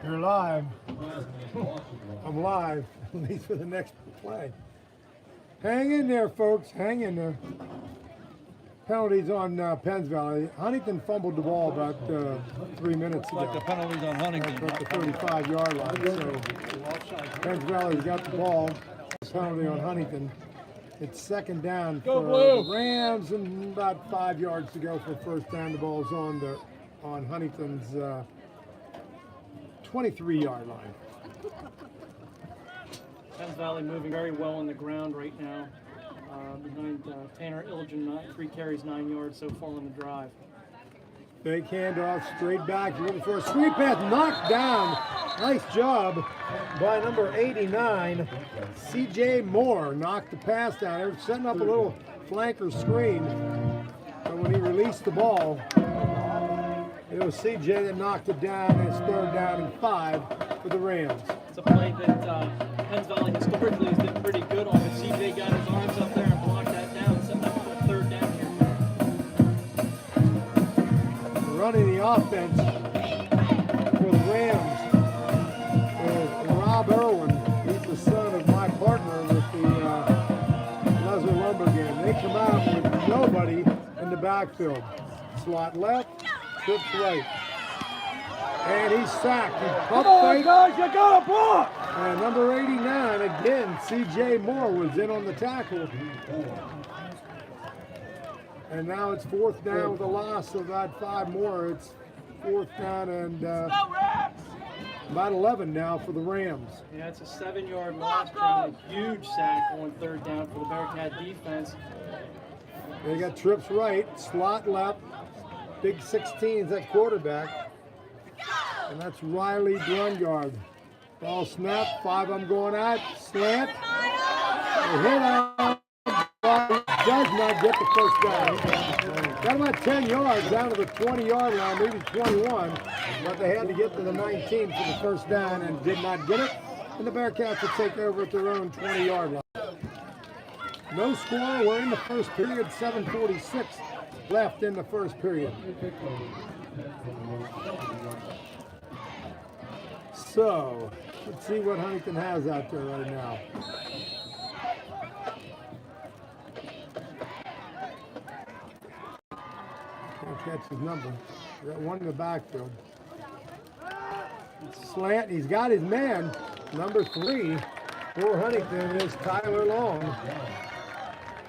You're live. I'm live, at least for the next play. Hang in there, folks. Hang in there. Penalties on Penn Valley. Huntington fumbled the ball about 3 minutes ago. Like the penalties on Huntington. At the 35-yard line. So Penn Valley's got the ball. Penalty on Huntington. It's second down for the Rams and about 5 yards to go for first down. The ball's on Huntington's 23-yard line. Penn Valley moving very well on the ground right now. Behind Tanner Illigan, 3 carries, 9 yards so far on the drive. Fake handoff, straight back, looking for a sweep pass, knocked down. Nice job by number 89, C.J. Moore. Knocked the pass down. They were setting up a little flanker screen. But when he released the ball, it was C.J. that knocked it down, and it's 3rd down and 5 for the Rams. It's a play that Penn Valley historically has been pretty good on, but C.J. got his arms up there and blocked that down, setting up for a 3rd down here. Running the offense for the Rams is Rob Irwin. He's the son of my partner with the Leslie Lumber game. They come out with nobody in the backfield. Slot left, trips right. And he's sacked. He pump fake. Guys, you got a block! And number 89, again, C.J. Moore was in on the tackle. And now it's 4th down with a loss of about 5 more. It's 4th down and about 11 now for the Rams. Yeah, it's a 7-yard loss, and a huge sack on 3rd down for the Bearcat defense. They got trips right, slot left, big 16's at quarterback. And that's Riley Brungard. Ball snap, 5 of them going out, slant. They hit on. Does not get the first down. Got about 10 yards down to the 20-yard line, maybe 21, but they had to get to the 19 for the first down and did not get it. And the Bearcats will take over at their own 20-yard line. No score. We're in the first period. 7:46 left in the first period. So let's see what Huntington has out there right now. Can't catch his number. We got one in the backfield. Slant. He's got his man. Number 3 for Huntington is Tyler Long.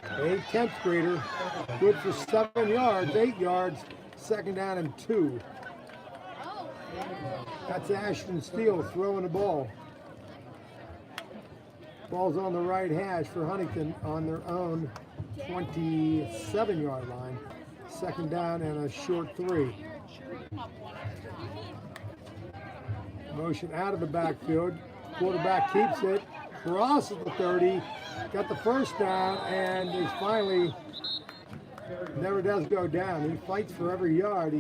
A 10th grader. Good for 7 yards, 8 yards. 2nd down and 2. That's Ashton Steele throwing the ball. Ball's on the right hash for Huntington on their own 27-yard line. 2nd down and a short 3. Motion out of the backfield. Quarterback keeps it. Crosses the 30. Got the first down and is finally never does go down. He fights for every yard. He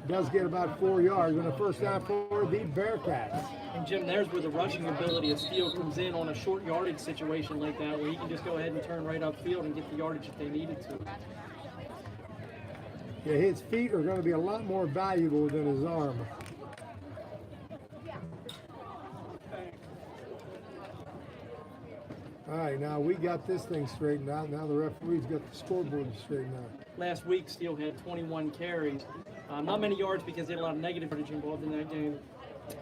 does get about 4 yards and a first down for the Bearcats. And Jim, there's where the rushing ability of Steele comes in on a short yardage situation like that, where he can just go ahead and turn right upfield and get the yardage if they needed to. Yeah, his feet are going to be a lot more valuable than his arm. All right, now we got this thing straightened out. Now the referee's got the scoreboard straightened out. Last week, Steele had 21 carries. Not many yards because he had a lot of negative yardage involved in that game.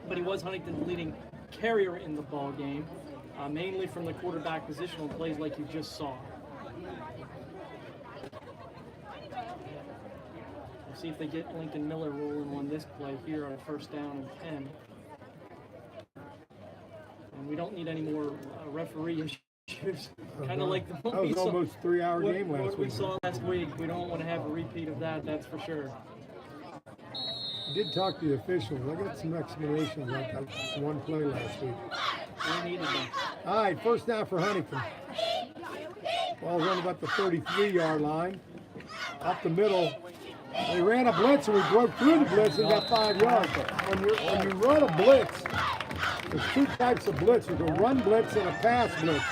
But he was Huntington's leading carrier in the ball game, mainly from the quarterback positional plays like you just saw. We'll see if they get Lincoln Miller rolling on this play here on a 1st down and 10. And we don't need any more referee issues. Kind of like the one that was we almost saw, 3-hour game last what week. we saw last week. We don't want to have a repeat of that, that's for sure. I did talk to the officials. I got some explanations on that one play last week. We needed them. All right, 1st down for Huntington. Ball's on about the 33-yard line. Up the middle. They ran a blitz and we broke through the blitz and got 5 yards. When you run a blitz, there's 2 types of blitz. There's a run blitz and a pass blitz.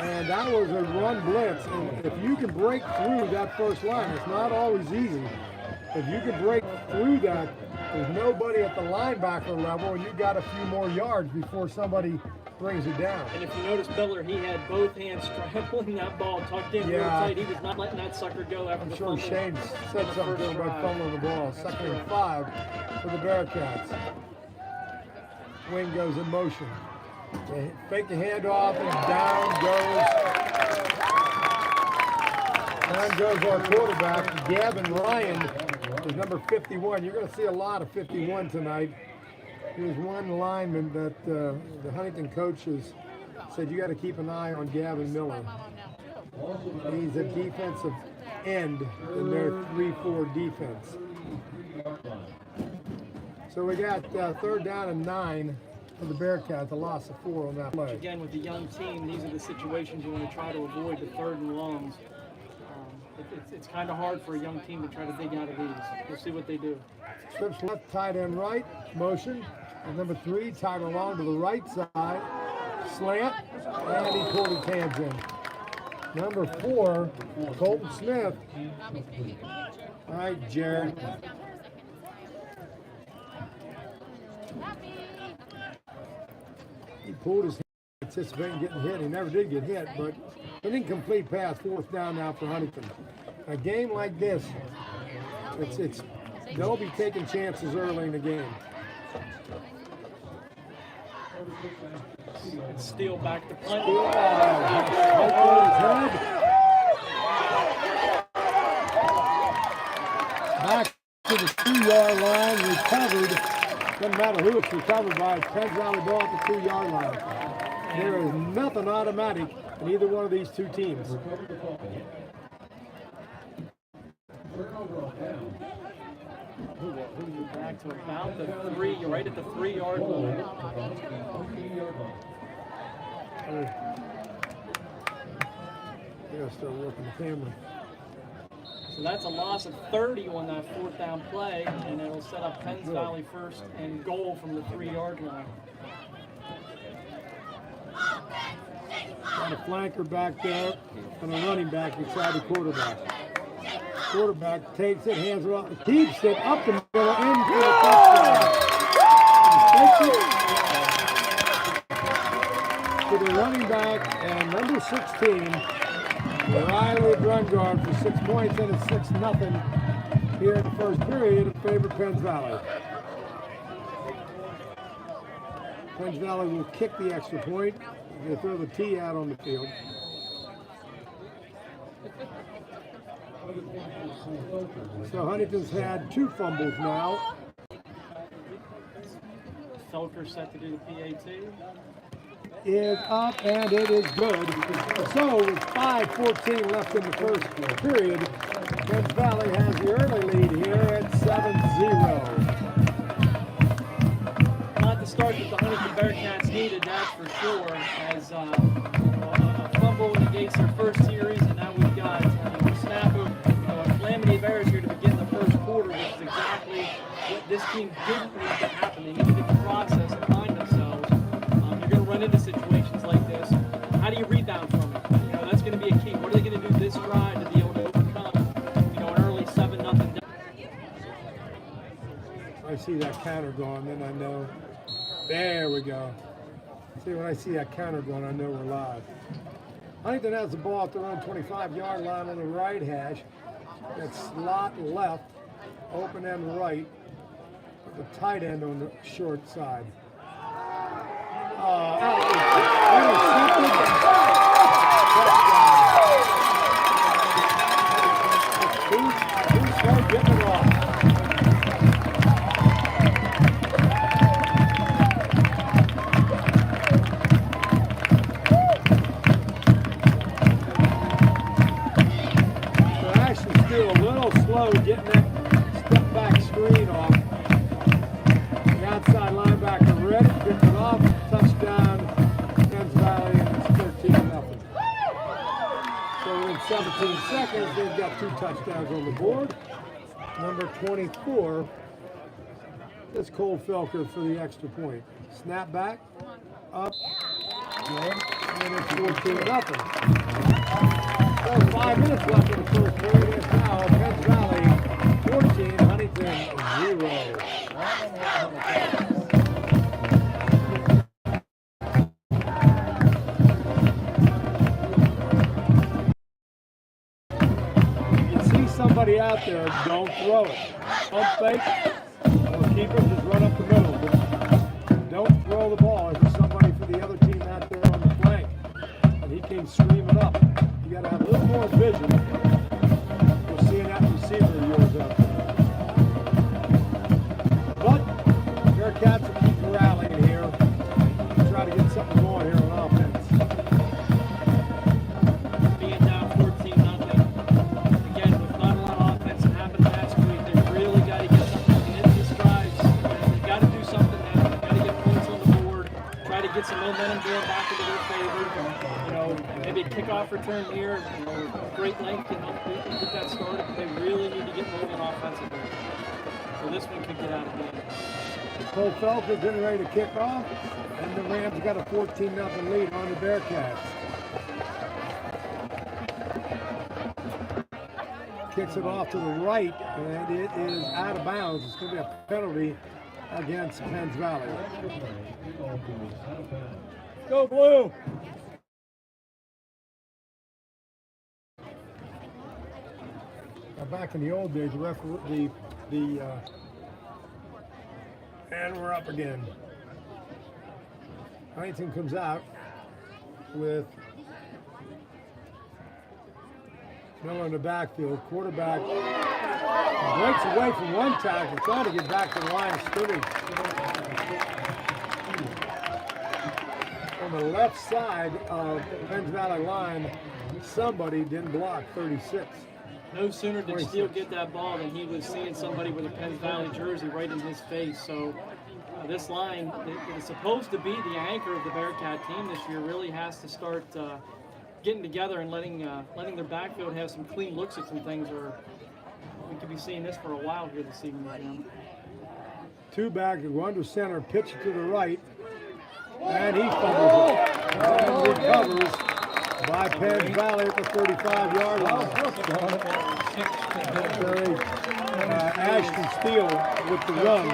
And that was a run blitz. And if you can break through that first line, it's not always easy. If you can break through that, there's nobody at the linebacker level, and you got a few more yards before somebody brings it down. And if you notice Miller, he had both hands scrambling that ball tucked in real tight. He was not letting that sucker go after the I'm sure Shane said something to him about fumbling the ball. 2nd and 5 for the Bearcats. Wing goes in motion. They fake the handoff and down goes our quarterback, Gavin Ryan, is number 51. You're going to see a lot of 51 tonight. Here's one lineman that the Huntington coaches said you got to keep an eye on Gavin Miller. He's a defensive end in their 3-4 defense. So we got 3rd down and 9 for the Bearcats, a loss of 4 on that play. Again, with the young team, these are the situations you want to try to avoid, the 3rd and longs. It's kind of hard for a young team to try to dig out of these. We'll see what they do. Trips left, tight end right, motion. And number 3, tied along to the right side, slant, and he pulled his hands in. Number 4, Colton Smith. All right, Jared. He pulled his hand, anticipating getting hit. He never did get hit, but an incomplete pass, 4th down now for Huntington. A game like this, they'll be taking chances early in the game. Steal back to punt. Back to the 2-yard line, recovered. Doesn't matter who it's recovered by. It's Penn Valley ball at the 2-yard line. There is nothing automatic in either one of these two teams. Back to about the 3, you're right at the 3-yard line. I gotta start working the camera. So that's a loss of 30 on that 4th down play, and it'll set up Penn Valley 1st and goal from the 3-yard line. Got a flanker back there and a running back beside the quarterback. Quarterback takes it, hands it off, keeps it up the middle, into the touchdown. To the running back and number 16, Riley Brungard for 6 points, and it's 6-0 here in the first period in favor of Penn Valley. Penn Valley will kick the extra point. They throw the tee out on the field. So Huntington's had 2 fumbles now. Felker set to do the PAT. Is up, and it is good. So with 5:14 left in the first period, Penn Valley has the early lead here at 7-0. Not the start that the Huntington Bearcats needed, that's for sure, as a fumble negates their first series, and now we've got a snap of a calamity of errors here to begin the first quarter, which is exactly what this team didn't need to happen. They needed to process and find themselves. You're going to run into situations like this. How do you rebound from it? That's going to be a key. What are they going to do this drive to be able to overcome, an early 7-0 down? I see that counter going, then I know. There we go. See, when I see that counter going, I know we're live. Huntington has the ball at their own 25-yard line on the right hash. That slot left, open end right, with the tight end on the short side. Who's getting it off? Getting that step back screen off. The outside linebacker ready, gets it off, touchdown, Penn Valley, and it's 13-0. So in 17 seconds, they've got 2 touchdowns on the board. Number 24, that's Cole Felker for the extra point. Snap back, up, good, and it's 14-0. So 5 minutes left in the first period. It's now Penn Valley 14, If you see somebody out there, don't throw it. Pump fake, or keeper, just run up the middle. But don't throw the ball. If there's somebody for the other team out there on the flank, and he came screaming up, you got to have a little more vision. You're seeing that receiver of yours out there. But Bearcats will keep rallying here. Try to get something going here on offense. Being down 14-0. Again, with not a lot of offense that happened last week, they really got to get something in these strides. They've got to do something now. They've got to get points on the board. Try to get some momentum going back into their favor. You know, maybe a kickoff return here. You know, great length can help get that started. But they really need to get moving offensively. So this one could get out of hand. Cole Phelps is getting ready to kick off, and the Rams got a 14-0 lead on the Bearcats. Kicks it off to the right, and it is out of bounds. It's going to be a penalty against Penn Valley. Go Blue! Now back in the old days, and we're up again. Huntington comes out with Miller in the backfield. Quarterback breaks away from one tackle, trying to get back to the line of scrimmage. On the left side of the Penn Valley line, somebody didn't block 36. No sooner did Steele get that ball than he was seeing somebody with a Penn Valley jersey right in his face. So this line that is supposed to be the anchor of the Bearcat team this year really has to start getting together and letting their backfield have some clean looks at some things, or we could be seeing this for a while here this evening. Two back, go under center, pitch it to the right, and he fumbles it. And recovers by Penn Valley at the 35-yard line. Ashton Steele with the run.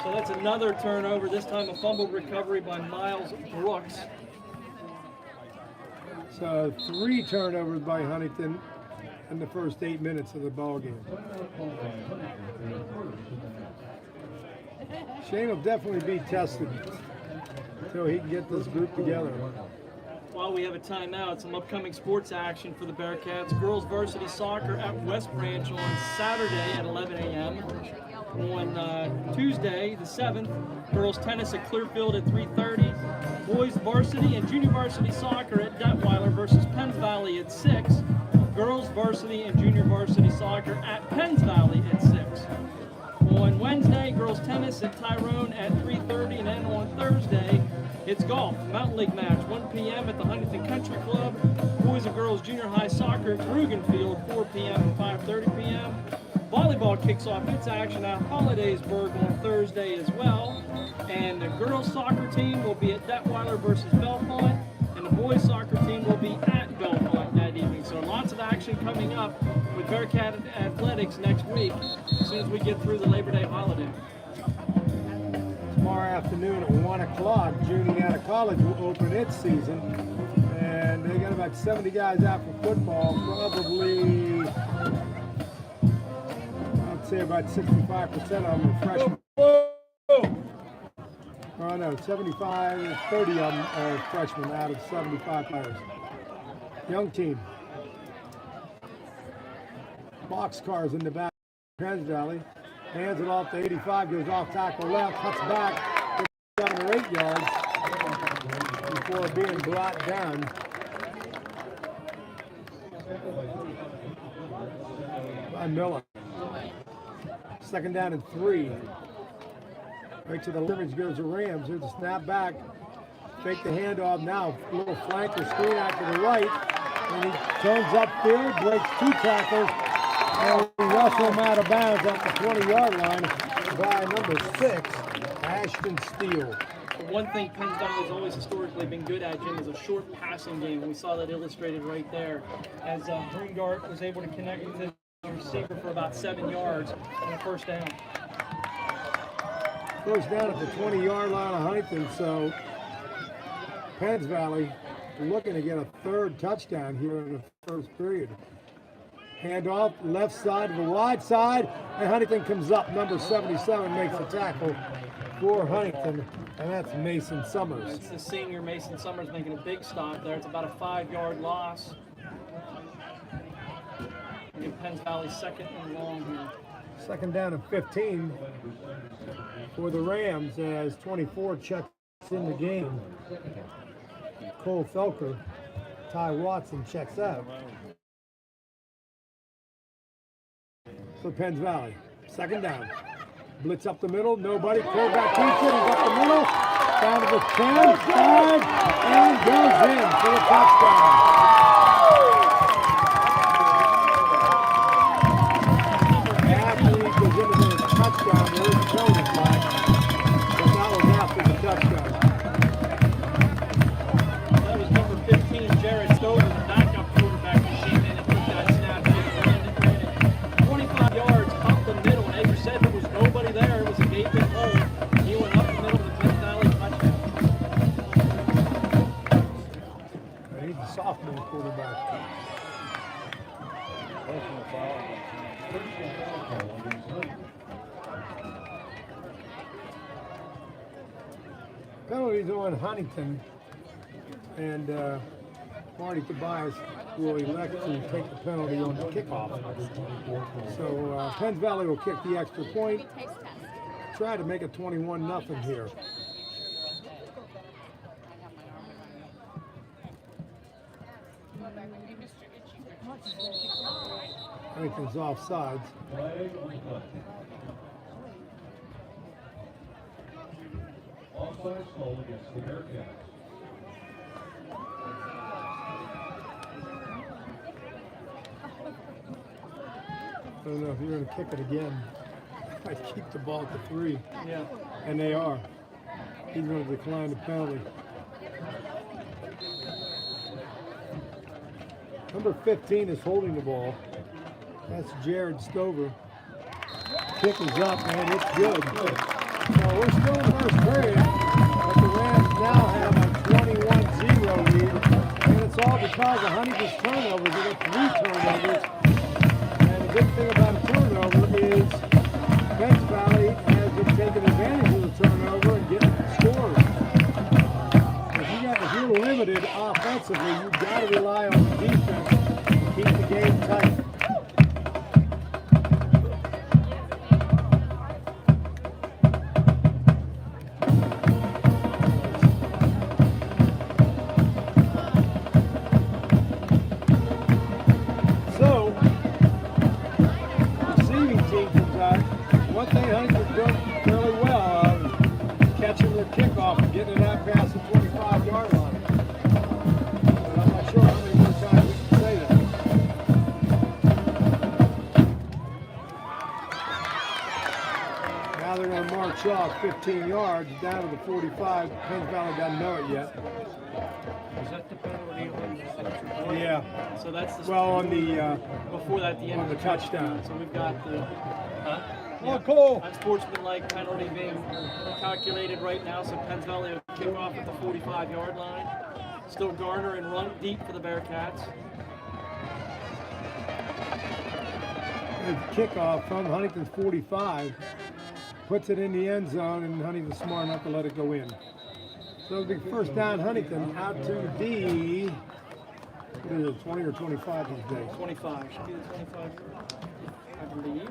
So that's another turnover, this time a fumble recovery by Miles Brooks. So 3 turnovers by Huntington in the first 8 minutes of the ball game. Shane will definitely be tested until he can get this group together. While we have a timeout, some upcoming sports action for the Bearcats. Girls varsity soccer at West Branch on Saturday at 11 a.m. On Tuesday, the 7th, girls tennis at Clearfield at 3:30. Boys varsity and junior varsity soccer at Detweiler versus Penn Valley at 6. Girls varsity and junior varsity soccer at Penn Valley at 6. On Wednesday, girls tennis at Tyrone at 3:30, and then on Thursday, it's golf, Mountain League match, 1 p.m. at the Huntington Country Club. Boys and girls junior high soccer at Rugen Field, 4 p.m. and 5:30 p.m. Volleyball kicks off its action at Hollidaysburg on Thursday as well. And the girls soccer team will be at Detweiler versus Belmont, and the boys soccer team will be at Belmont that evening. So lots of action coming up with Bearcat Athletics next week as soon as we get through the Labor Day holiday. Tomorrow afternoon at 1 o'clock, Juniata College will open its season. And they got about 70 guys out for football, probably, I'd say about 65% of them are freshmen. Oh no, 75, 30 of them are freshmen out of 75 players. Young team. Boxcars in the back. Penn Valley hands it off to 85, goes off tackle left, cuts back 7 or 8 yards before being brought down. By Miller. Second down and 3. Right to the limits goes the Rams. Here's a snap back. Fake the handoff now. Little flanker screen out to the right. And he turns upfield, breaks 2 tackles, and we wrestle him out of bounds at the 20-yard line by number 6, Ashton Steele. The one thing Penn Valley has always historically been good at, Jim, is a short passing game. We saw that illustrated right there as Broomgart was able to connect with receiver for about 7 yards on a first down. First down at the 20-yard line of Huntington, so Penn Valley looking to get a third touchdown here in the first period. Handoff, left side to the wide side, and Huntington comes up. Number 77 makes the tackle for Huntington, and that's Mason Summers. It's the senior Mason Summers making a big stop there. It's about a 5-yard loss. Give Penn Valley second and long here. Second down and 15 for the Rams as 24 checks in the game. Cole Felker, Ty Watson checks out for Penn Valley. Second down. Blitz up the middle, nobody. Quarterback keeps it, he's up the middle. Down to the 10, 5, and goes in for the touchdown. After he goes into the touchdown, there is a penalty flag, but that was after the touchdown. That was number 15, Jared Stover, the backup quarterback who came in and took that snap and ran it 25 yards up the middle. And as you said, there was nobody there. It was a gaping hole. He went up the middle of the Penn Valley touchdown. He's a sophomore quarterback. Penalties on Huntington, and Marty Tobias will elect to take the penalty on the kickoff. So Penn Valley will kick the extra point, try to make it 21-0 here. Huntington's offsides. Offside call against the Bearcat. I don't know if you're going to kick it again. I'd keep the ball at the 3. Yeah. And they are. He's going to decline the penalty. Number 15 is holding the ball. That's Jared Stover. Kick is up, and it's good. So we're still in the first period, but the Rams now have a 21-0 lead, and it's all because of Huntington's turnovers. They got 3 turnovers, and the good thing about a turnover is Penn Valley has been taking advantage of the turnover and getting scores. If you're limited offensively, you've got to rely on the defense to keep the game tight. Kickoff and getting that past the 25-yard line. But I'm not sure how many more times we can say that. Now they're going to march off 15 yards down to the 45. Penn Valley doesn't know it yet. Is that the penalty on Yeah. So that's the on the before that the end on of the touchdown. So we've got the Oh, cool. unsportsmanlike penalty being calculated right now. So Penn Valley will kick off at the 45-yard line. Still Garner and run deep for the Bearcats. Kickoff from Huntington's 45. Puts it in the end zone, and Huntington's smart enough to let it go in. So it'll be first down Huntington out to the, what is it, 20 or 25 these days? 25. Should be the 25, I believe.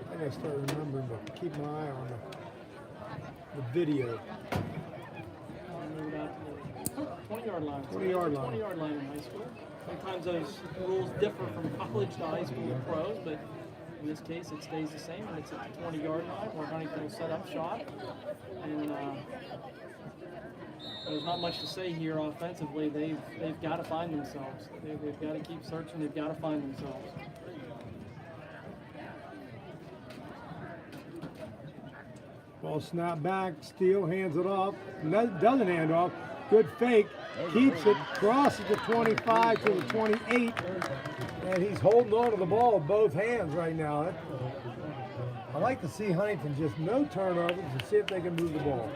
I gotta start remembering to keep my eye on the video. 20-yard line. 20-yard line. 20-yard line in high school. Sometimes those rules differ from college to high school and pros, but in this case it stays the same, and it's at the 20-yard line where Huntington will set up shop. And there's not much to say here offensively. They've got to find themselves. They've got to keep searching. They've got to find themselves. Ball snap back, Steele hands it off, doesn't hand off. Good fake, keeps it, crosses the 25 to the 28, and he's holding on to the ball with both hands right now. I like to see Huntington just no turnovers and see if they can move the ball.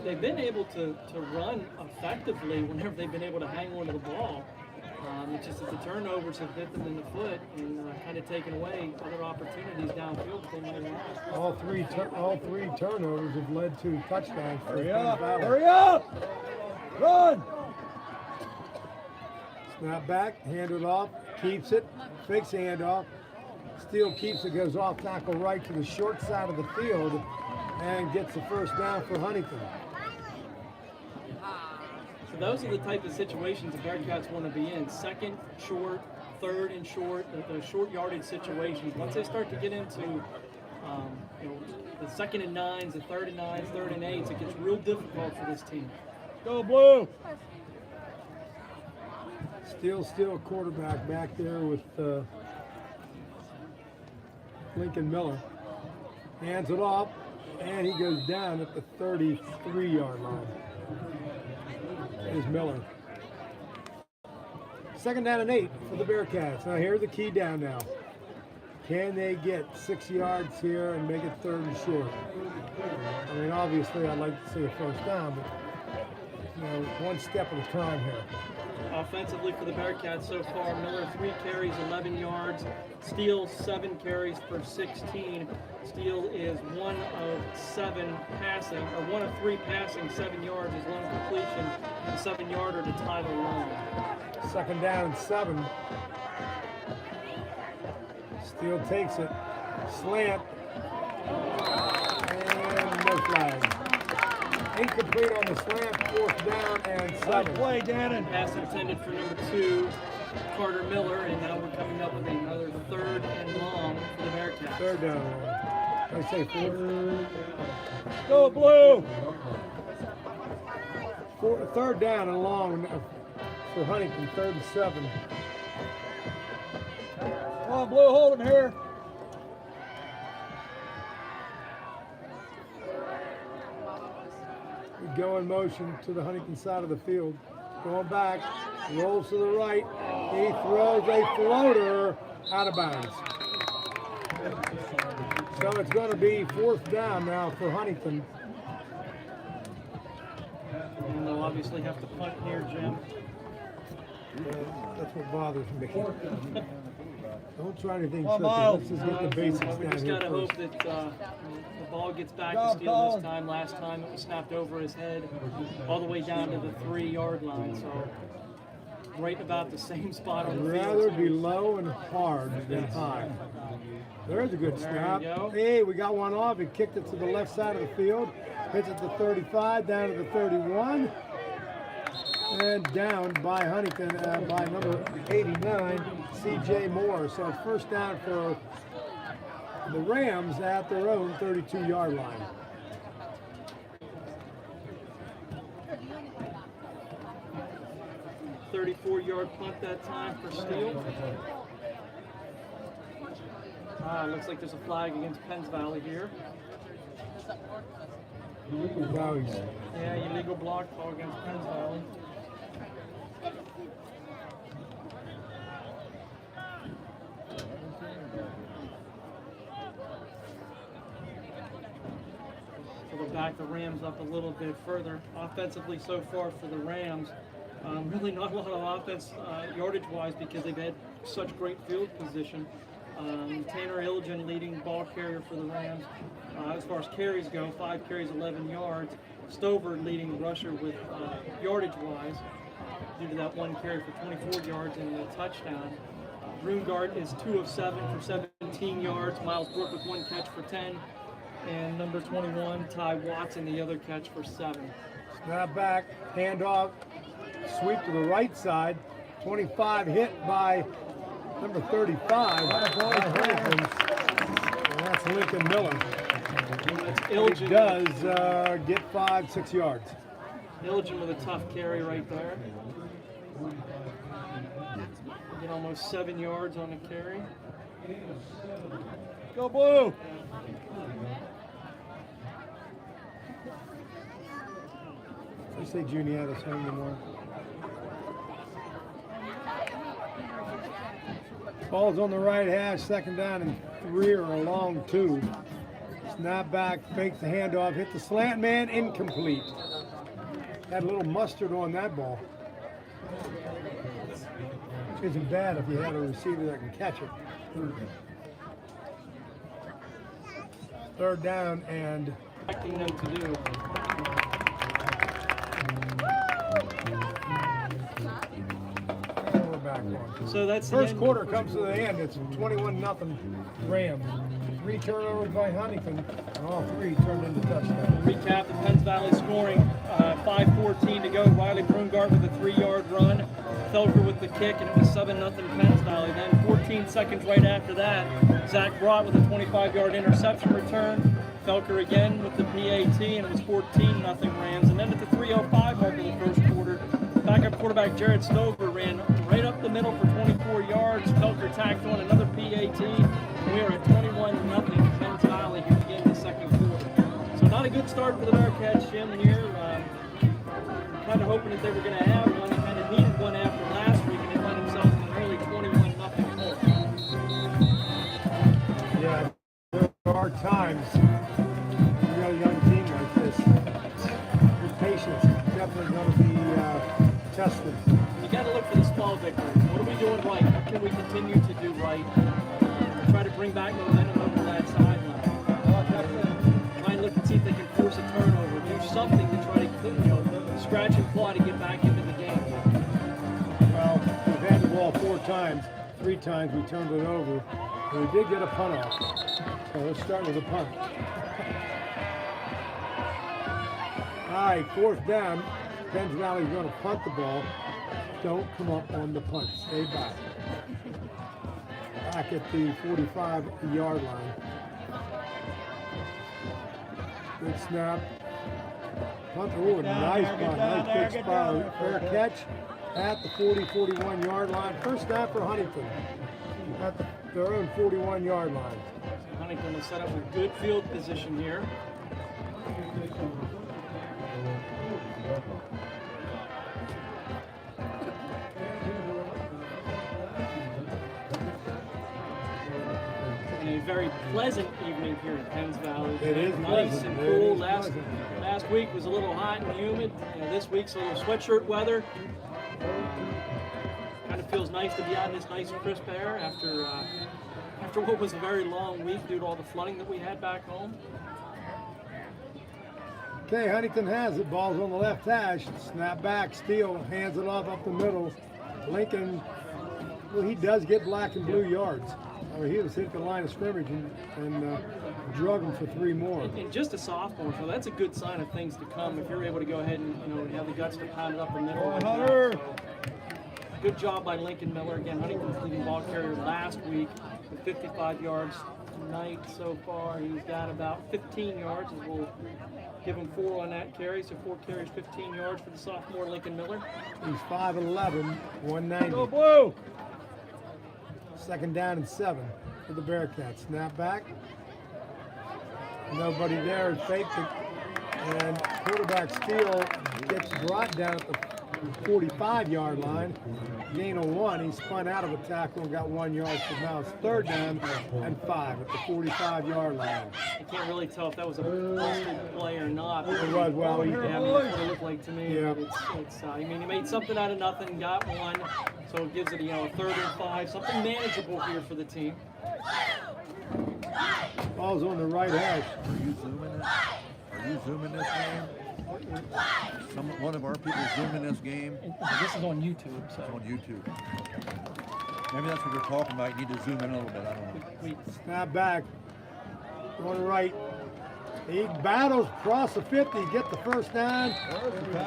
They've been able to run effectively whenever they've been able to hang on to the ball. It's just that the turnovers have hit them in the foot and kind of taken away other opportunities downfield that they might have. All three turnovers have led to touchdowns. Hurry up! Hurry up! Run! Snap back, hand it off, keeps it, fakes the handoff. Steele keeps it, goes off tackle right to the short side of the field and gets the first down for Huntington. So those are the type of situations the Bearcats want to be in. Second, short, third and short, those short yardage situations. Once they start to get into the second and nines, the third and nines, third and eights, it gets real difficult for this team. Go Blue! Steele quarterback back there with Lincoln Miller. Hands it off, and he goes down at the 33-yard line. Is Miller. Second down and 8 for the Bearcats. Now here's the key down now. Can they get 6 yards here and make it third and short? I mean, obviously I'd like to see a first down, but one step at a time here. Offensively for the Bearcats so far, Miller 3 carries, 11 yards. Steele 7 carries for 16. Steele is 1 of 7 passing, or 1 of 3 passing, 7 yards is one completion, and 7-yarder to Tyler Long. Second down and 7. Steele takes it, slant, and no flag. Incomplete on the slant, fourth down and 7. Play, Dannon. Pass intended for number 2, Carter Miller, and now we're coming up with another third and long for the Bearcats. Third down. I say fourth. Go Blue! Third down and long for Huntington, 3rd and 7. Come on, Blue, hold him here. We go in motion to the Huntington side of the field. Going back, rolls to the right. He throws a floater out of bounds. So it's going to be 4th down now for Huntington. And they'll obviously have to punt here, Jim. That's what bothers me. Don't try anything Come tricky. on, Let's just get the basics We down just here got to first. hope that the ball gets back to Job, Steele Colin. this time. Last time it was snapped over his head all the way down to the 3-yard line. So right about the same spot on the I'd field. rather be low and hard than high. There's a good There snap. you go. Hey, we got one off. He kicked it to the left side of the field. Hits it to 35, down to the 31. And down by Huntington by number 89, C.J. Moore. So it's first down for the Rams at their own 32-yard line. A 34-yard punt that time for Steele. Looks like there's a flag against Penn Valley here. Yeah, illegal block call against Penn Valley. So we'll back the Rams up a little bit further. Offensively so far for the Rams, really not a lot of offense yardage-wise because they've had such great field position. Tanner Ilgen leading ball carrier for the Rams. As far as carries go, 5 carries, 11 yards. Stover leading rusher with yardage-wise due to that 1 carry for 24 yards and a touchdown. Broomgart is 2 of 7 for 17 yards. Miles Brook with 1 catch for 10. And number 21, Ty Watson, the other catch for 7. Snap back, handoff, sweep to the right side. 25 hit by number 35. And that's Lincoln Miller. That's He Ilgen. does get 5-6 yards. Ilgen with a tough carry right there. Get almost 7 yards on the carry. Go Blue! I say Juniata's home anymore. Ball's on the right hash, second down and 3 or a long 2. Snap back, fakes the handoff, hit the slant man, incomplete. Had a little mustard on that ball. Which isn't bad if you had a receiver that can catch it. Third down and Expecting them to do. we're back one. So that's the First end. quarter comes to the end. It's 21-0 Rams. 3 turnovers by Huntington, and all 3 turned into touchdowns. Recap the Penn Valley scoring, 5:14 to go. Riley Brungart with a 3-yard run. Felker with the kick, and it was 7-0 Penn Valley. Then 14 seconds right after that, Zach Brott with a 25-yard interception return. Felker again with the PAT, and it was 14-0 Rams. And then at the 3:05 mark of the first quarter, backup quarterback Jared Stover ran right up the middle for 24 yards. Felker tacked on another PAT. We are at 21-0 Penn Valley here again in the second quarter. So not a good start for the Bearcats, Jim, here. Kind of hoping that they were going to have one. They kind of needed one after last week, and they found themselves in an early 21-0 hole. Yeah, there are times when you got a young team like this. Your patience is definitely going to be tested. You got to look for the small victories. What are we doing right? What can we continue to do right? Try to bring back momentum over that sideline. Try and look and see if they can force a turnover. Do something to try to, scratch and claw to get back into the game. Well, we've had the ball 4 times. 3 times we turned it over. And we did get a punt off. So let's start with a punt. All right, 4th down. Penn Valley's going to punt the ball. Don't come up on the punt. Stay back. Back at the 45-yard line. Good snap. Punt. Oh, nice punt. Nice big spot. Fair catch at the 40-41-yard line. First down for Huntington at their own 41-yard line. Huntington is set up with good field position here. A very pleasant evening here in Penn Valley. It is nice pleasant. and It cool. is pleasant. Last week was a little hot and humid. This week's a little sweatshirt weather. Kind of feels nice to be out in this nice crisp air after what was a very long week due to all the flooding that we had back home. Okay, Huntington has it. Ball's on the left hash. Snap back, steal, hands it off up the middle. Lincoln, well, he does get black and blue yards. I mean, he was hit the line of scrimmage and drug him for 3 more. And just a sophomore, so that's a good sign of things to come if you're able to go ahead and have the guts to pound it up the middle. Like that. So, good job by Lincoln Miller. Again, Huntington's leading ball carrier last week with 55 yards. Tonight so far, he's got about 15 yards. And we'll give him 4 on that carry, so 4 carries, 15 yards for the sophomore Lincoln Miller. He's 5'11", 190. Go blue! Second down and 7 for the Bearcats. Snap back. Nobody there. Faked it. And quarterback steal gets brought down at the 45-yard line. Gain of 1. He spun out of a tackle and got 1 yard. So now it's 3rd down and 5 at the 45-yard line. I can't really tell if that was a busted play or not. It was, well, Yeah, I mean, that's what it looked like to me. Yeah. It's I mean, he made something out of nothing, got 1, so it gives it, a 3rd and 5, something manageable here for the team. Ball's on the right hash. Are you zooming it? Are you zooming this game? One of our people zooming this game. This is on YouTube, so. On YouTube. Maybe that's what you're talking about. You need to zoom in a little bit. I don't know. Snap back. Going right. He battles across the 50, get the first down.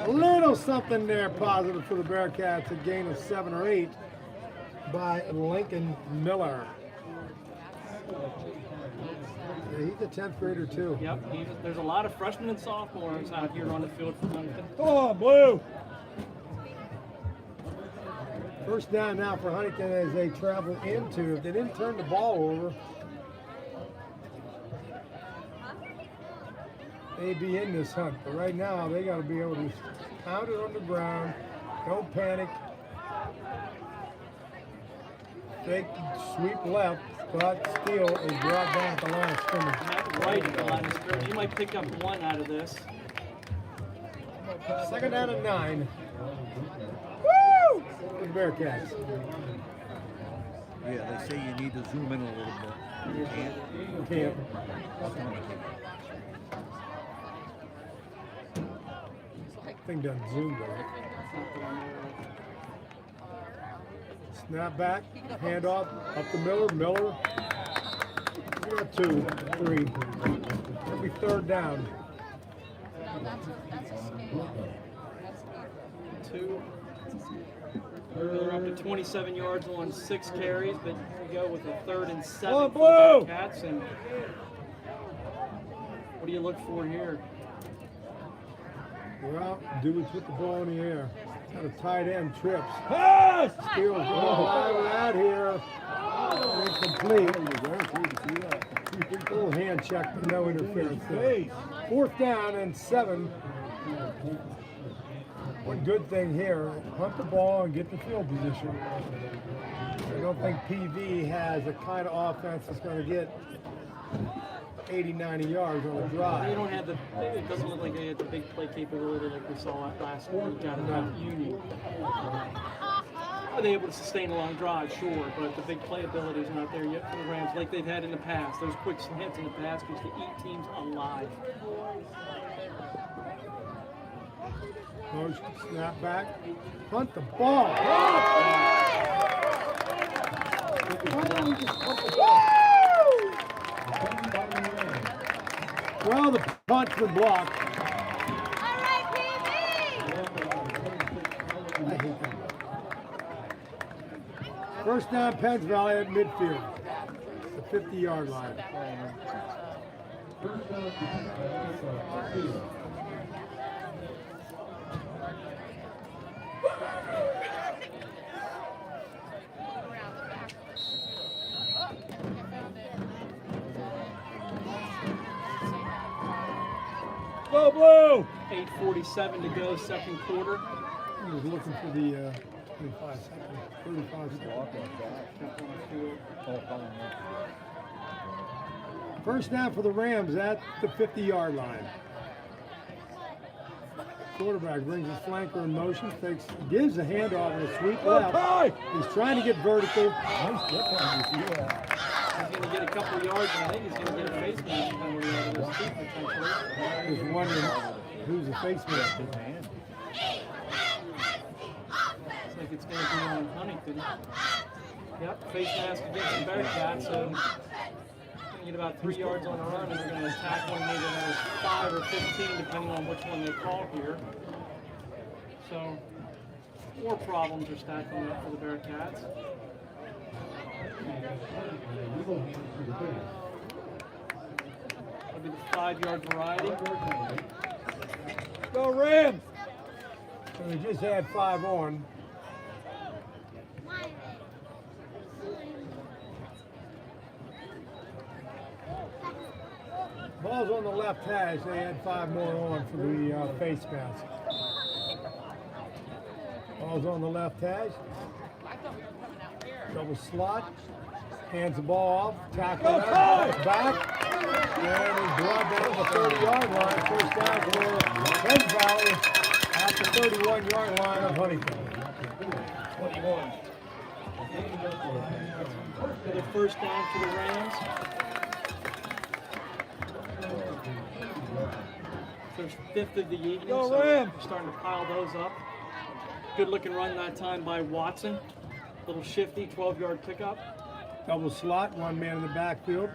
A little something there positive for the Bearcats. A gain of 7 or 8 by Lincoln Miller. Yeah, he's a 10th grader too. Yep, there's a lot of freshmen and sophomores out here on the field for Huntington. Come on, blue! First down now for Huntington as they travel into. If they didn't turn the ball over, they'd be in this hunt. But right now, they got to be able to Pound it on the ground. Don't panic. Fake sweep left, but still is brought down at the line of scrimmage. Not right at the line of scrimmage. You might pick up one out of this. Second down and 9. Woo! For the Bearcats. Yeah, they say you need to zoom in a little bit. You can't. Can't. Thing doesn't zoom though. Snap back, hand off, up to Miller. Miller. We got 2, 3. It'll be third down. 2. They're up to 27 yards on 6 carries, but we go with a 3rd and 7 for the Bearcats. And what do you look for here? Well, Dewey's with the ball in the air. Got a tight end, trips. Steals going out here. Incomplete. Little hand check, but no interference there. 4th down and 7. One good thing here, punt the ball and get the field position. I don't think PV has the kind of offense that's going to get 80, 90 yards on a They drive. don't have it doesn't look like they had the big play capability like we saw last week out of Union. Are they able to sustain a long drive? Sure, but the big play ability is not there yet for the Rams like they've had in the past. Those quick slants in the past used to eat teams alive. Motion, snap back, punt the ball. Well, the punt's been blocked. All right, PV. I hate that. First down, Penn Valley at midfield, the 50-yard line. Go blue! 8:47 to go, second quarter. He was looking for the 25 seconds, 35 seconds. First down for the Rams at the 50-yard line. Quarterback brings his flanker in motion, gives a handoff and a sweep left. He's trying to get vertical. Nice grip on this, yeah. He's going to get a couple of yards, and I think he's going to get a face mask penalty out of this too, potentially. Just wondering who's the face mask. Looks like it's going to be on Huntington. Yep, face mask against the Bearcat, so going to get about 3 yards on the run, and they're going to attack one maybe another 5 or 15, depending on which one they call here. So, 4 problems are stacking up for the Bearcats. That'll be the 5-yard variety. Go Rams! So they just had 5 on. Ball's on the left hash. They had 5 more on for the face mask. Ball's on the left hash. Double slot. Hands the ball off. Tackle out. Back. And he's brought down the 30-yard line. First down for Penn Valley at the 31-yard line of Huntington. 21. Another first down for the Rams. First 5th of the evening, Go so Rams! starting to pile those up. Good looking run that time by Watson. Little shifty, 12-yard pickup. Double slot, 1 man in the backfield.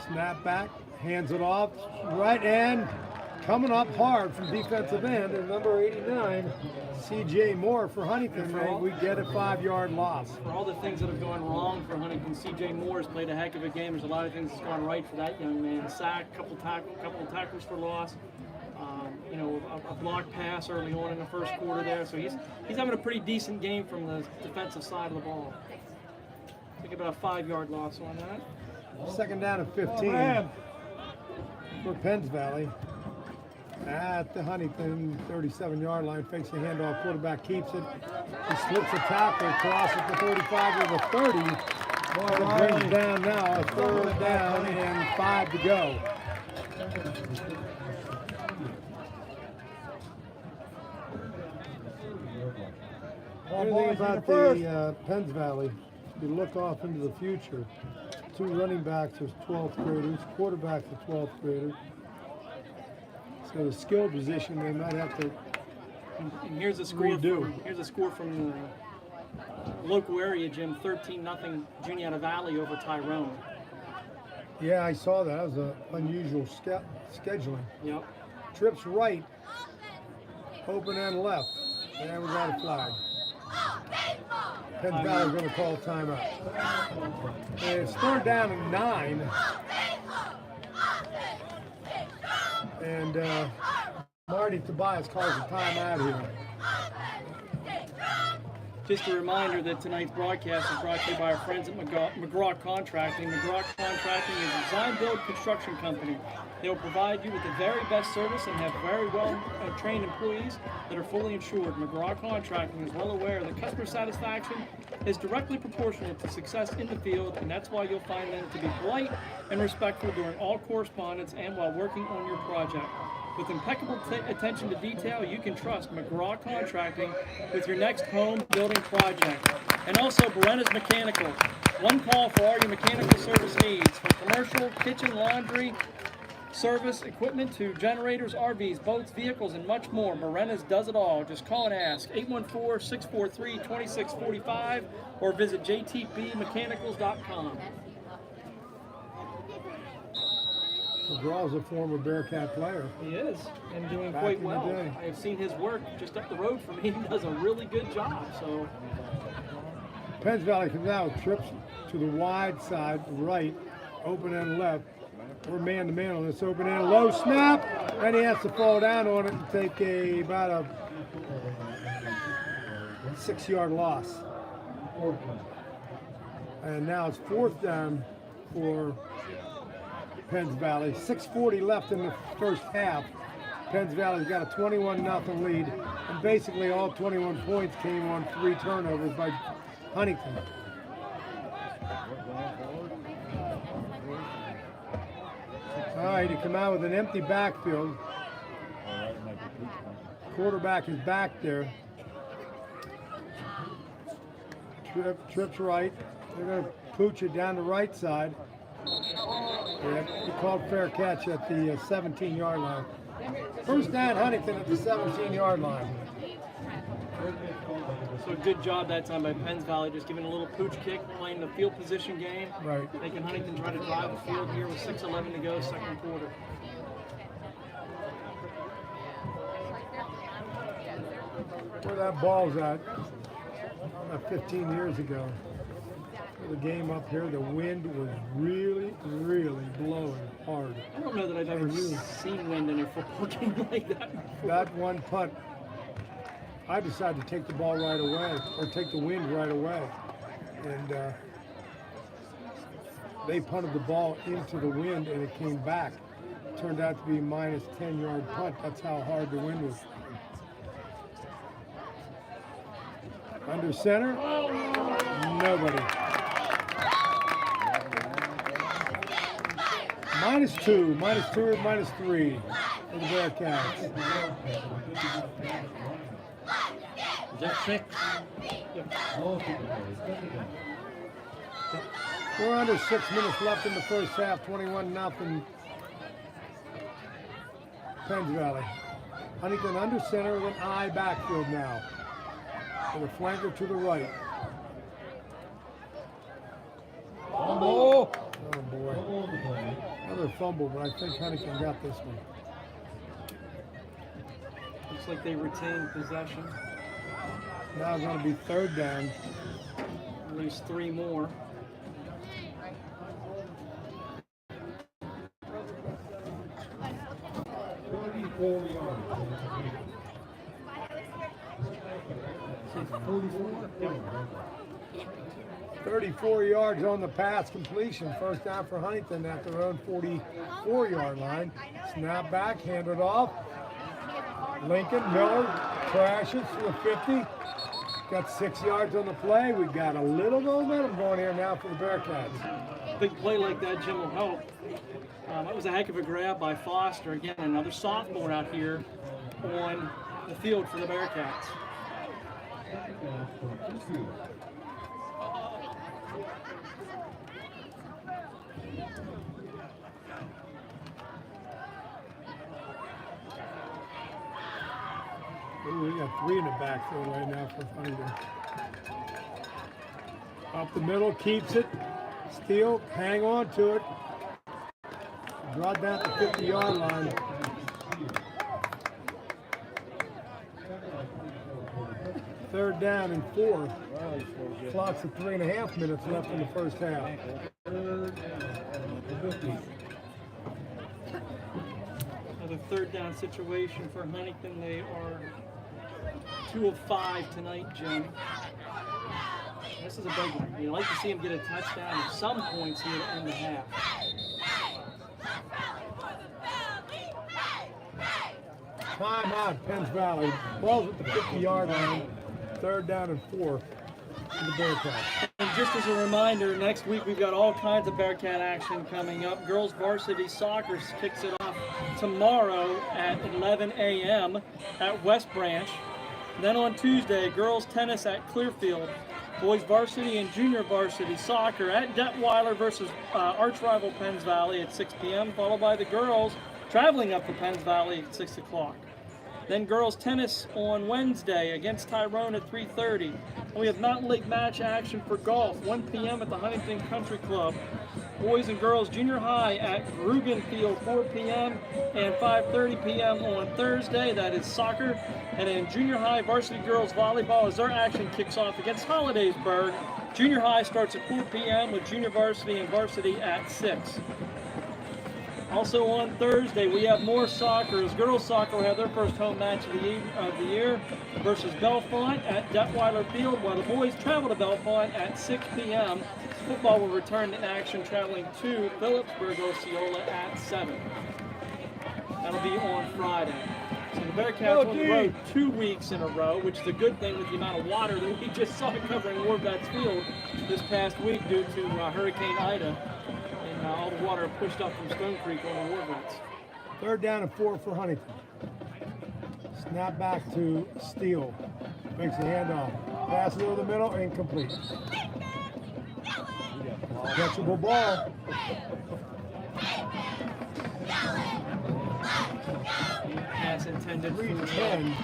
Snap back, hands it off. Right end, coming up hard from defensive end. And number 89, C.J. Moore for Huntington. We get a 5-yard loss. For all the things that have gone wrong for Huntington, C.J. Moore has played a heck of a game. There's a lot of things that's gone right for that young man. A sack, couple of tackles for loss. A block pass early on in the first quarter there. So he's having a pretty decent game from the defensive side of the ball. I think about a 5-yard loss on that. Second down and 15 for Penn Valley. at the Huntington 37-yard line, fakes the handoff, quarterback keeps it. He slips a tackle, crosses the 35 to the 30. It brings down now a 3rd down and 5 to go. Everything about the Penn Valley, you look off into the future. 2 running backs are 12th graders, quarterback's a 12th grader. So the skill position, they might have to. And here's a score. Here's a score from the local area, Jim. 13-0 Juniata Valley over Tyrone. Yeah, I saw that. That was an unusual scheduling. Yep. Trips right, open and left, and we got a flag. Penn Valley's going to call a timeout. And it's 3rd down and 9. And Marty Tobias calls a timeout here. Just a reminder that tonight's broadcast is brought to you by our friends at McGraw Contracting. McGraw Contracting is a design-build construction company. They will provide you with the very best service and have very well-trained employees that are fully insured. McGraw Contracting is well aware that customer satisfaction is directly proportional to success in the field, and that's why you'll find them to be polite and respectful during all correspondence and while working on your project. With impeccable attention to detail, you can trust McGraw Contracting with your next home building project. And also Berena's Mechanical. One call for all your mechanical service needs, from commercial, kitchen, laundry, service, equipment to generators, RVs, boats, vehicles, and much more. Berena's does it all. Just call and ask. 814-643-2645 or visit jtbmechanicals.com. McGraw's a former Bearcat player. He is, and doing Back quite in the well. day. I have seen his work just up the road from me. He does a really good job. So Penn Valley comes out, trips to the wide side, right, open and left. We're man-to-man on this open end. Low snap, and he has to fall down on it and take about a 6-yard loss. And now it's 4th down for Penn Valley. 6:40 left in the first half. Penn Valley's got a 21-0 lead, and basically all 21 points came on 3 turnovers by Huntington. All right, you come out with an empty backfield. Quarterback is back there. Trips right. They're going to pooch it down the right side. He called fair catch at the 17-yard line. First down, Huntington at the 17-yard line. So good job that time by Penn Valley, just giving a little pooch kick, playing the field position game. Right. Making Huntington try to drive the field here with 6:11 to go, second quarter. Where that ball's at, about 15 years ago. The game up here, the wind was really, really blowing hard. I don't know that I've ever seen wind in a football game like that before. That one punt, I decided to take the ball right away, or take the wind right away. And they punted the ball into the wind and it came back. It turned out to be minus 10-yard punt. That's how hard the wind was. Under center, nobody. Minus two, minus 3 for the Bearcats. Is that 6? We're under 6 minutes left in the first half, 21-0 Penn Valley. Huntington under center with an I backfield now. With a flanker to the right. Oh, Oh boy. Another fumble, but I think Huntington got this one. Looks like they retained possession. Now it's going to be 3rd down. At least 3 more. Yep. 34 yards on the pass completion. First down for Huntington at their own 44-yard line. Snap back, hand it off. Lincoln Miller crashes for the 50. Got 6 yards on the play. We got a little momentum going here now for the Bearcats. Big play like that, Jim, will help. That was a heck of a grab by Foster. Again, another sophomore out here on the field for the Bearcats. Ooh, we got 3 in the backfield right now for Huntington. Up the middle, keeps it. Steele, hang on to it. Brought down the 50-yard line. Third down and 4. Clock's at 3.5 minutes left in the first half. Another third down situation for Huntington. They are 2 of 5 tonight, Jim. This is a big one. You'd like to see him get a touchdown at some points here to end the half. Timeout, Penn Valley. Ball's at the 50-yard line. Third down and 4 for the Bearcats. And just as a reminder, next week we've got all kinds of Bearcat action coming up. Girls varsity soccer kicks it off tomorrow at 11 a.m. at West Branch. Then on Tuesday, girls tennis at Clearfield. Boys varsity and junior varsity soccer at Detweiler versus arch rival Penn Valley at 6 p.m., followed by the girls traveling up to Penn Valley at 6 o'clock. Then girls tennis on Wednesday against Tyrone at 3:30. We have Mountain Lake match action for golf, 1 p.m. at the Huntington Country Club. Boys and girls junior high at Rugen Field, 4 p.m. and 5:30 p.m. on Thursday. That is soccer. And then junior high varsity girls volleyball as their action kicks off against Hollidaysburg. Junior high starts at 4 p.m. with junior varsity and varsity at 6. Also on Thursday, we have more soccer as girls soccer will have their first home match of the year versus Bellefonte at Detweiler Field, while the boys travel to Bellefonte at 6 p.m. Football will return to action traveling to Phillipsburg, Osceola at 7. That'll be on Friday. So the Bearcats on the road 2 weeks in a row, which is a good thing with the amount of water that we just saw covering Warbat's Field this past week due to Hurricane Ida. All the water pushed up from Stone Creek on the Warbats. Third down and 4 for Huntington. Snap back to Steele. Makes the handoff. Pass it over the middle, incomplete. Catchable ball. Pass intended for 3-10.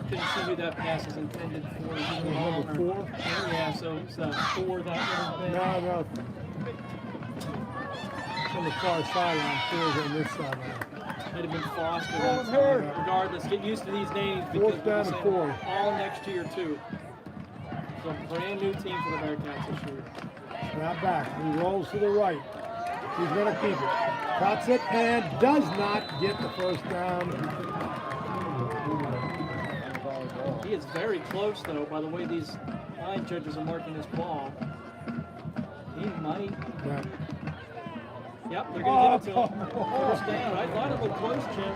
Couldn't see who that pass is intended for. Number 4? Yeah, so it's 4 that would have been. No. On the far sideline, 4's on this sideline. Might have been Foster. That's fine. Regardless, get used to these names because Fourth down and 4. All next year too. So brand new team for the Bearcats this year. Snap back. He rolls to the right. He's going to keep it. Cuts it and does not get the first down. He is very close, though, by the way these line judges are marking this ball. He might. Yeah. Yep, they're going to give it to him. First down. I thought it looked close, Jim.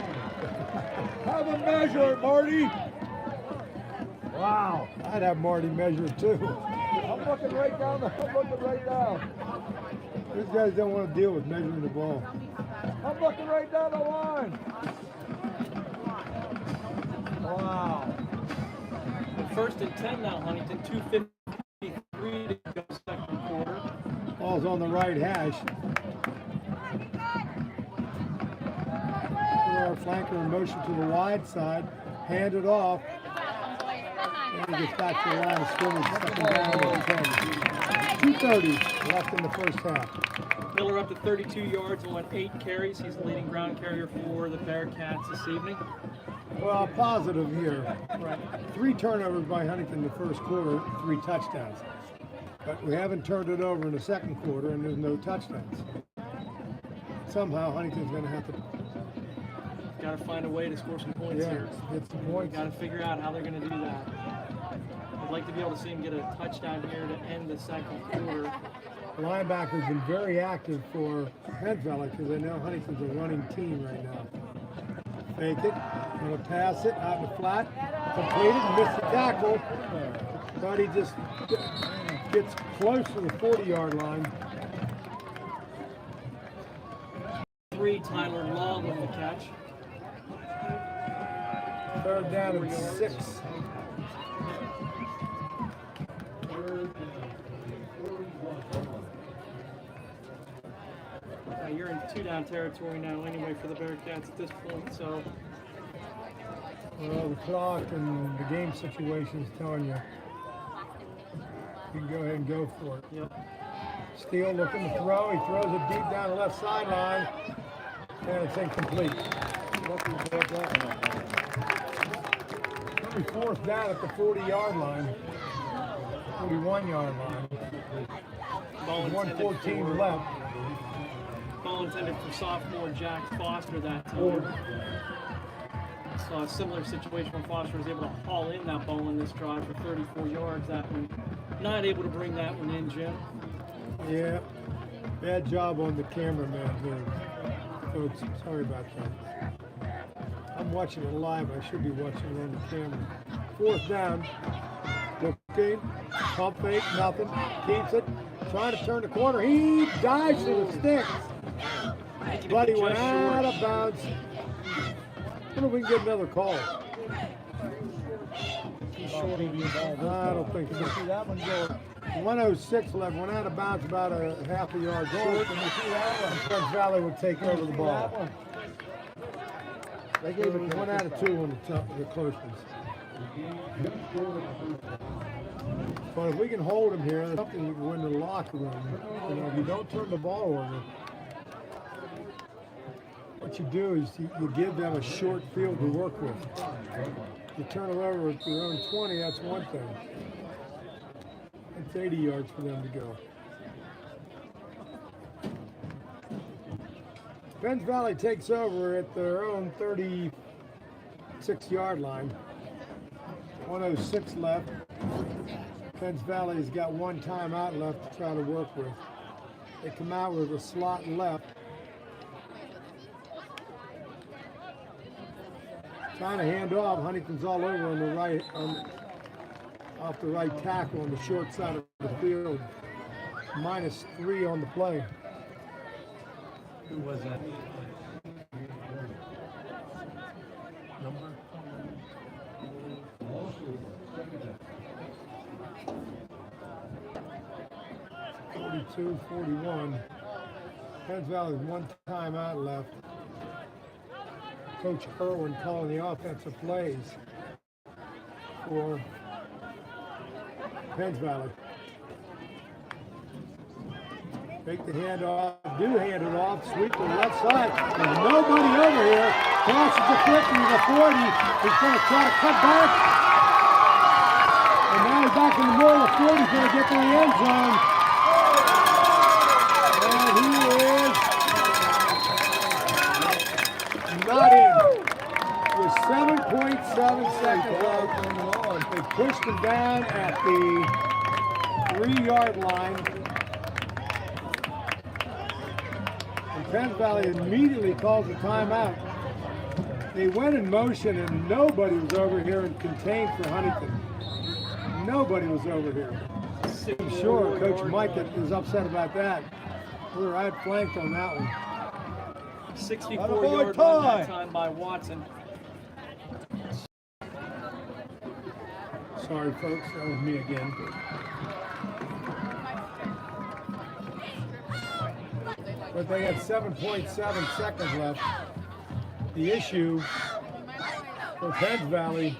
Have a measure, Marty. Wow. I'd have Marty measure it, too. I'm looking right down. These guys don't want to deal with measuring the ball. I'm looking right down the line. Wow. First and 10 now, Huntington. 2:53 to go second quarter. Ball's on the right hash. Our flanker in motion to the wide side. Hand it off. And he gets back to the line of scrimmage. Second down and 10. 2:30 left in the first half. Miller up to 32 yards on 8 carries. He's the leading ground carrier for the Bearcats this evening. Well, positive here. Right. 3 turnovers by Huntington in the first quarter, 3 touchdowns. But we haven't turned it over in the second quarter, and there's no touchdowns. Somehow Huntington's going to have to. Got to find a way to score some points here. Get some points. Got to figure out how they're going to do that. I'd like to be able to see him get a touchdown here to end the second quarter. The linebacker's been very active for Penn Valley because they know Huntington's a running team right now. Fake it. Gonna pass it out in the flat. Completed. Missed the tackle. But he just gets close to the 40-yard line. 3, Tyler Law with the catch. Third down and 6. You're in 2-down territory now anyway for the Bearcats at this point, so. Well, the clock and the game situation is telling you you can go ahead and go for it. Yep. Steele looking to throw. He throws it deep down the left sideline, and it's incomplete. It'll be fourth down at the 40-yard line, 41-yard line. Ball 1:14 left. Ball intended for sophomore Jack Foster that time. Saw a similar situation where Foster was able to haul in that ball in this drive for 34 yards. That one, not able to bring that one in, Jim. Yeah, bad job on the cameraman here. Folks, sorry about that. I'm watching it live. I should be watching it on the camera. Fourth down. Looking. Pump fake. Nothing. Keeps it. Trying to turn the corner. He dives to the sticks. But he went out of bounds. I wonder if we can get another call. I don't think so. See that one go. 1:06 left. Went out of bounds about a half a yard short. Penn Valley would take over the ball. They gave it 1 out of 2 on the close ones. But if we can hold them here, that's something we can win the locker room. You know, if you don't turn the ball over, what you do is you give them a short field to work with. You turn them over at their own 20, that's one thing. It's 80 yards for them to go. Penn Valley takes over at their own 36-yard line. 1:06 left. Penn Valley's got 1 timeout left to try to work with. They come out with a slot left. Trying to hand off. Huntington's all over on the right, off the right tackle on the short side of the field. -3 on the play. Who was that? Number? .41. Penn Valley's 1 timeout left. Coach Irwin calling the offensive plays for Penn Valley. Take the hand off, do hand it off, sweep to the left side. There's nobody over here. Passes the 50 to the 40. He's going to try to cut back. And now he's back in the middle of the 40. He's going to get to the end zone. And he is not in. With 7.7 seconds left. They pushed him down at the 3-yard line. Penn Valley immediately calls a timeout. They went in motion and nobody was over here and contained for Huntington. Nobody was over here. I'm sure Coach Mike is upset about that. We were right flanked on that one. 64-yard run that time by Watson. Sorry folks, that was me again. But they had 7.7 seconds left. The issue for Penn Valley,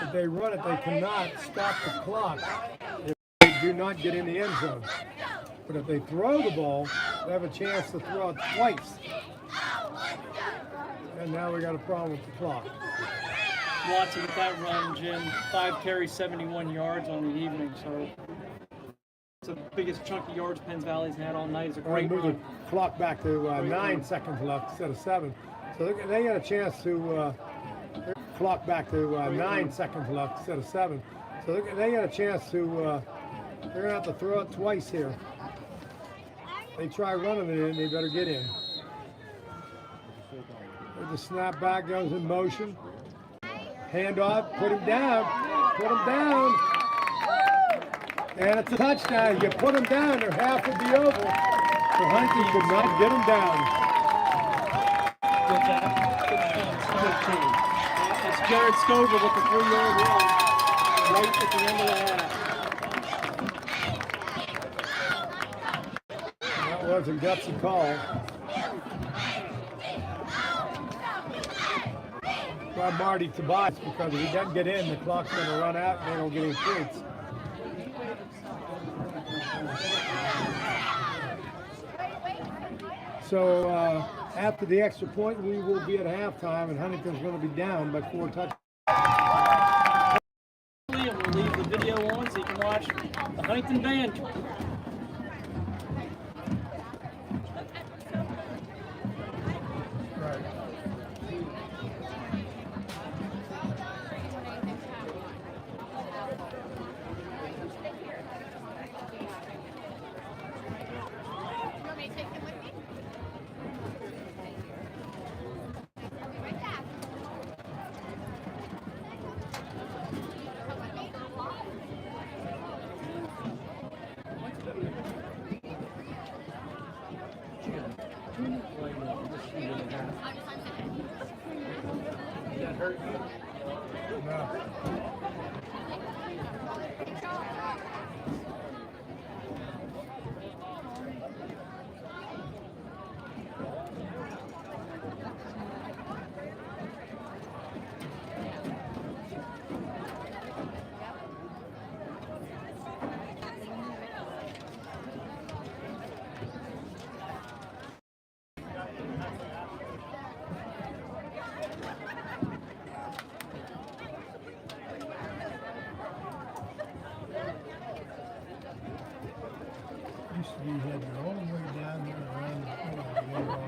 if they run it, they cannot stop the clock if they do not get in the end zone. But if they throw the ball, they have a chance to throw it twice. And now we got a problem with the clock. Watson with that run, Jim. 5 carries, 71 yards on the evening. So it's the biggest chunk of yards Penn Valley's had all night. It's a great move run. the clock back to 9 seconds left instead of 7. So they got a chance to clock back to 9 seconds left instead of 7. So they got a chance to. They're gonna have to throw it twice here. They try running it in, they better get in. They The snap back goes in motion. Hand off, put him down. Put him down. And it's a touchdown. You put him down, their half would be over. So Huntington could not get him down. Good job. Good team. It's Jared Stover with the 3-yard run right at the end of the half. That was a gutsy call. By Marty Tobias, because if he doesn't get in, the clock's going to run out and they don't get any points. So after the extra point, we will be at halftime, and Huntington's going to be down by 4 touchdowns. And we'll leave the video on so you can watch the Huntington band. Used to be you had your own way down there and around the corner.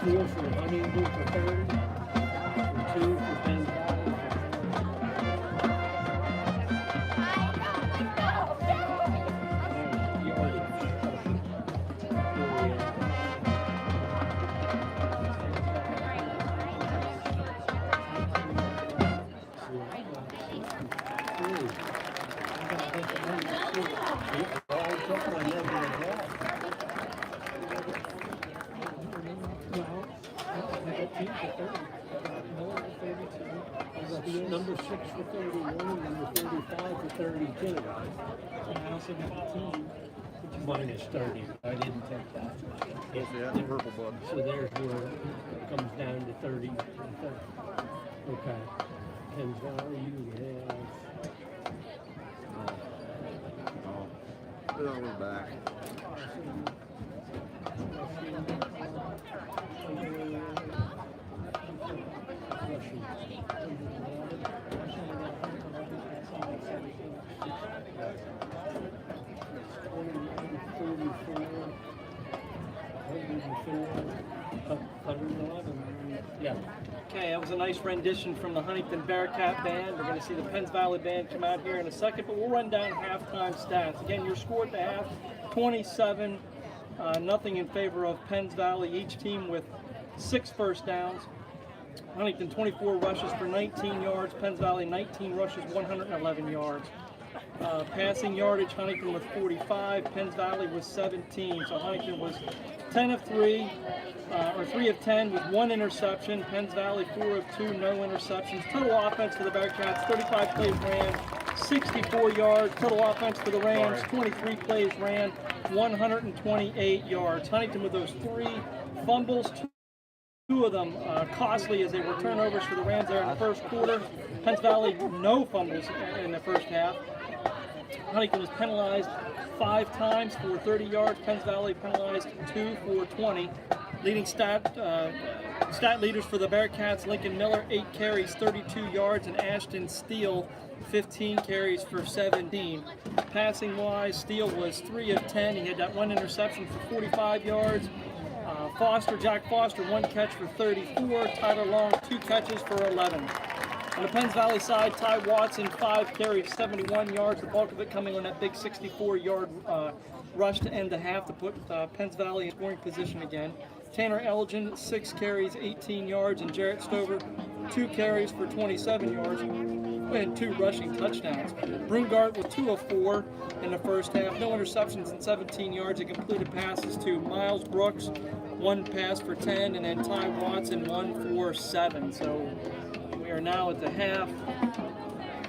4 for Huntingdon for 30, and 2 for Penn Valley. Number 6 for 31, number 35 for 32. And I also got a team minus 30. I didn't take that. Yes, yeah, the purple bug. So there's where it comes down to 30 and 30. Okay. Penn Valley, you have. Put it on the back. Yeah. Okay, that was a nice rendition from the Huntington Bearcat Band. We're going to see the Penn Valley Band come out here in a second, but we'll run down halftime stats. Again, your score at the half, 27, nothing in favor of Penn Valley, each team with 6 first downs. Huntington 24 rushes for 19 yards, Penn Valley 19 rushes, 111 yards. Passing yardage, Huntington with 45, Penn Valley was 17. So Huntington was 10 of 3, or 3 of 10 with 1 interception. Penn Valley 4 of 2, no interceptions. Total offense for the Bearcats, 35 plays ran, 64 yards. Total offense for the Rams, 23 plays ran, 128 yards. Huntington with those 3 fumbles, 2 of them costly as they were turnovers for the Rams there in the first quarter. Penn Valley, no fumbles in the first half. Huntington was penalized 5 times for 30 yards. Penn Valley penalized 2 for 20. Leading stat leaders for the Bearcats, Lincoln Miller, 8 carries, 32 yards, and Ashton Steele, 15 carries for 17. Passing wise, Steele was 3 of 10. He had that 1 interception for 45 yards. Jack Foster, 1 catch for 34. Tyler Long, 2 catches for 11. On the Penn Valley side, Ty Watson, 5 carries, 71 yards. The bulk of it coming on that big 64-yard rush to end the half to put Penn Valley in scoring position again. Tanner Elgin, 6 carries, 18 yards, and Jarrett Stover, 2 carries for 27 yards and 2 rushing touchdowns. Brungart with 2 of 4 in the first half, no interceptions and 17 yards. And completed passes to Miles Brooks, 1 pass for 10, and then Ty Watson, 1 for 7. So we are now at the half,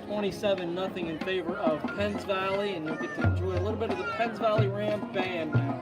27-0 in favor of Penn Valley, and you'll get to enjoy a little bit of the Penn Valley Ram band now.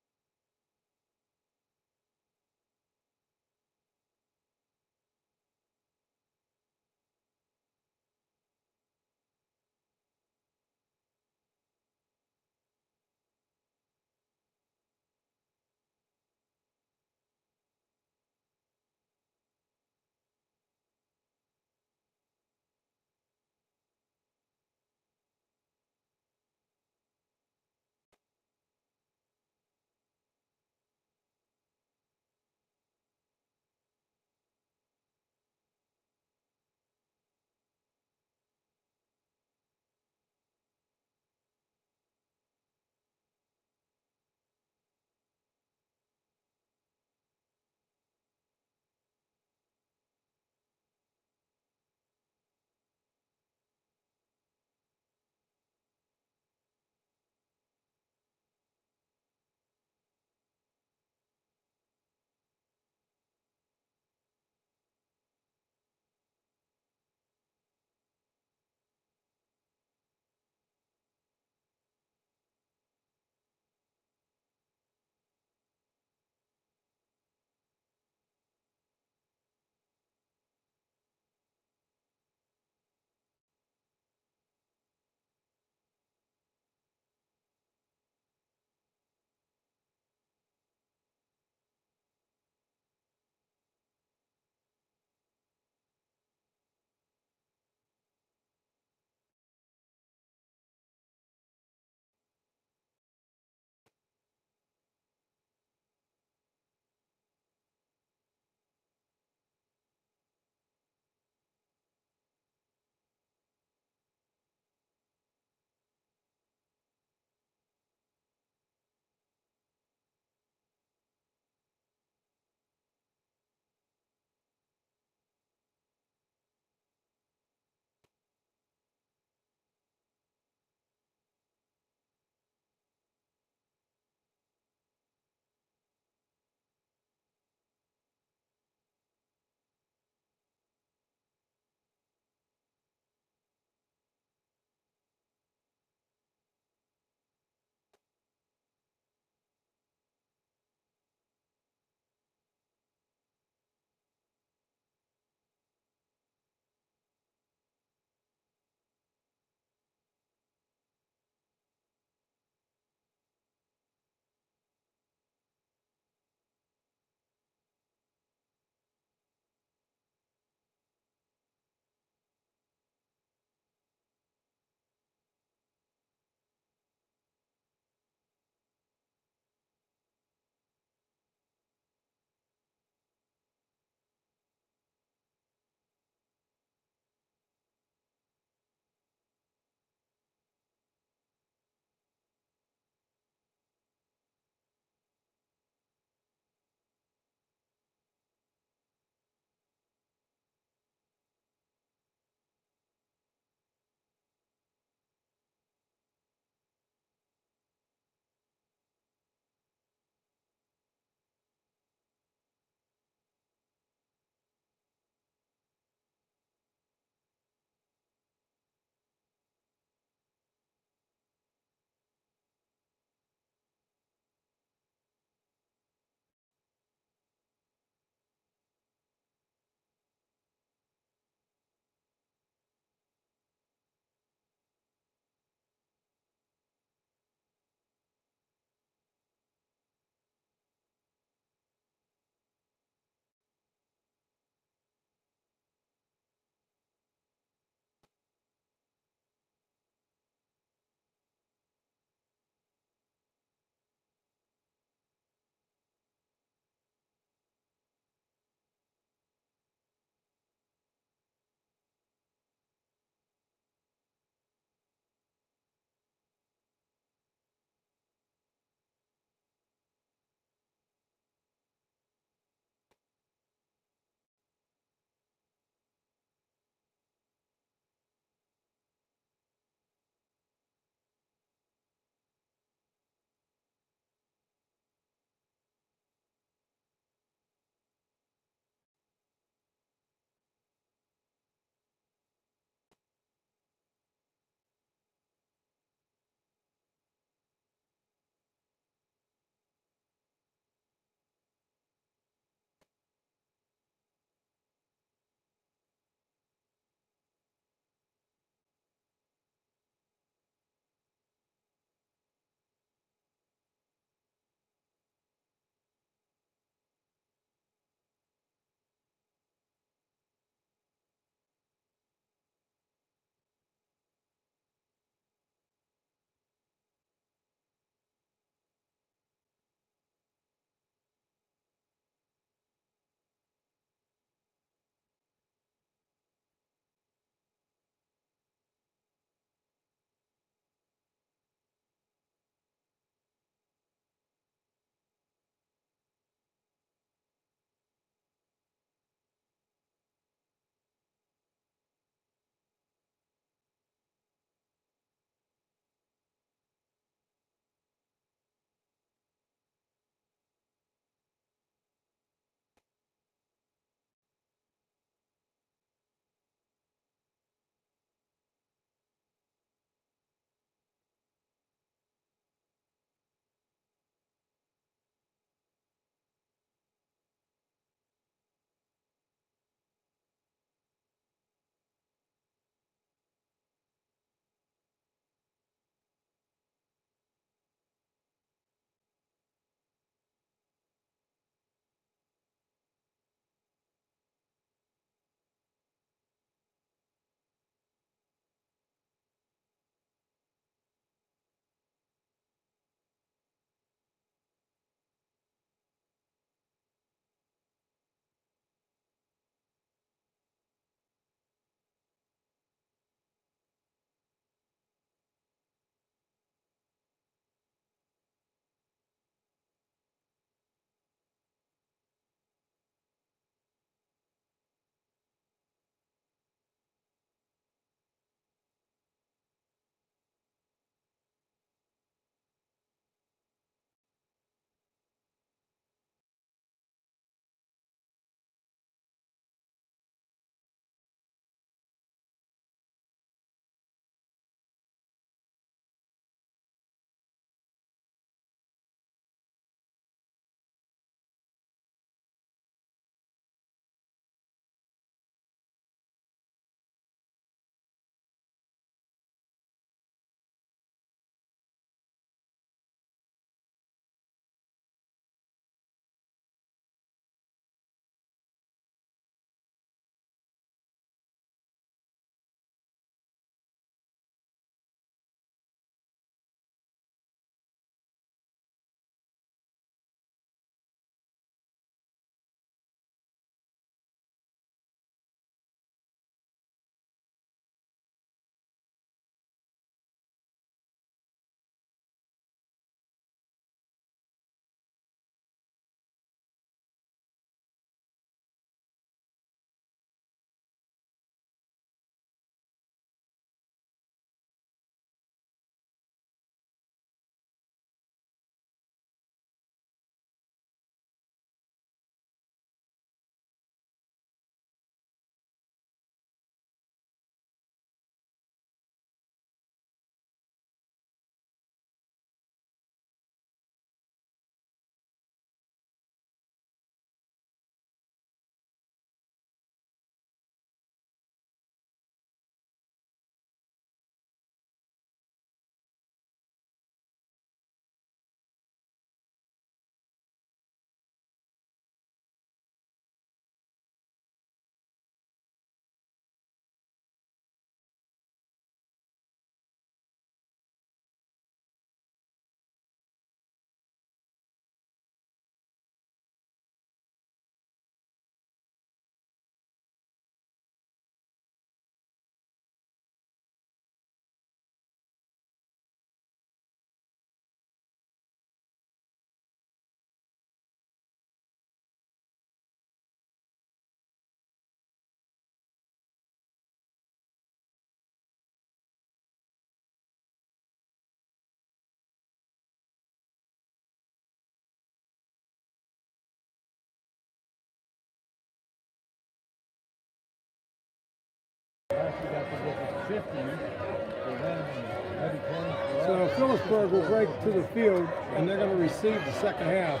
So Phillipsburg will break to the field, and they're going to receive the second half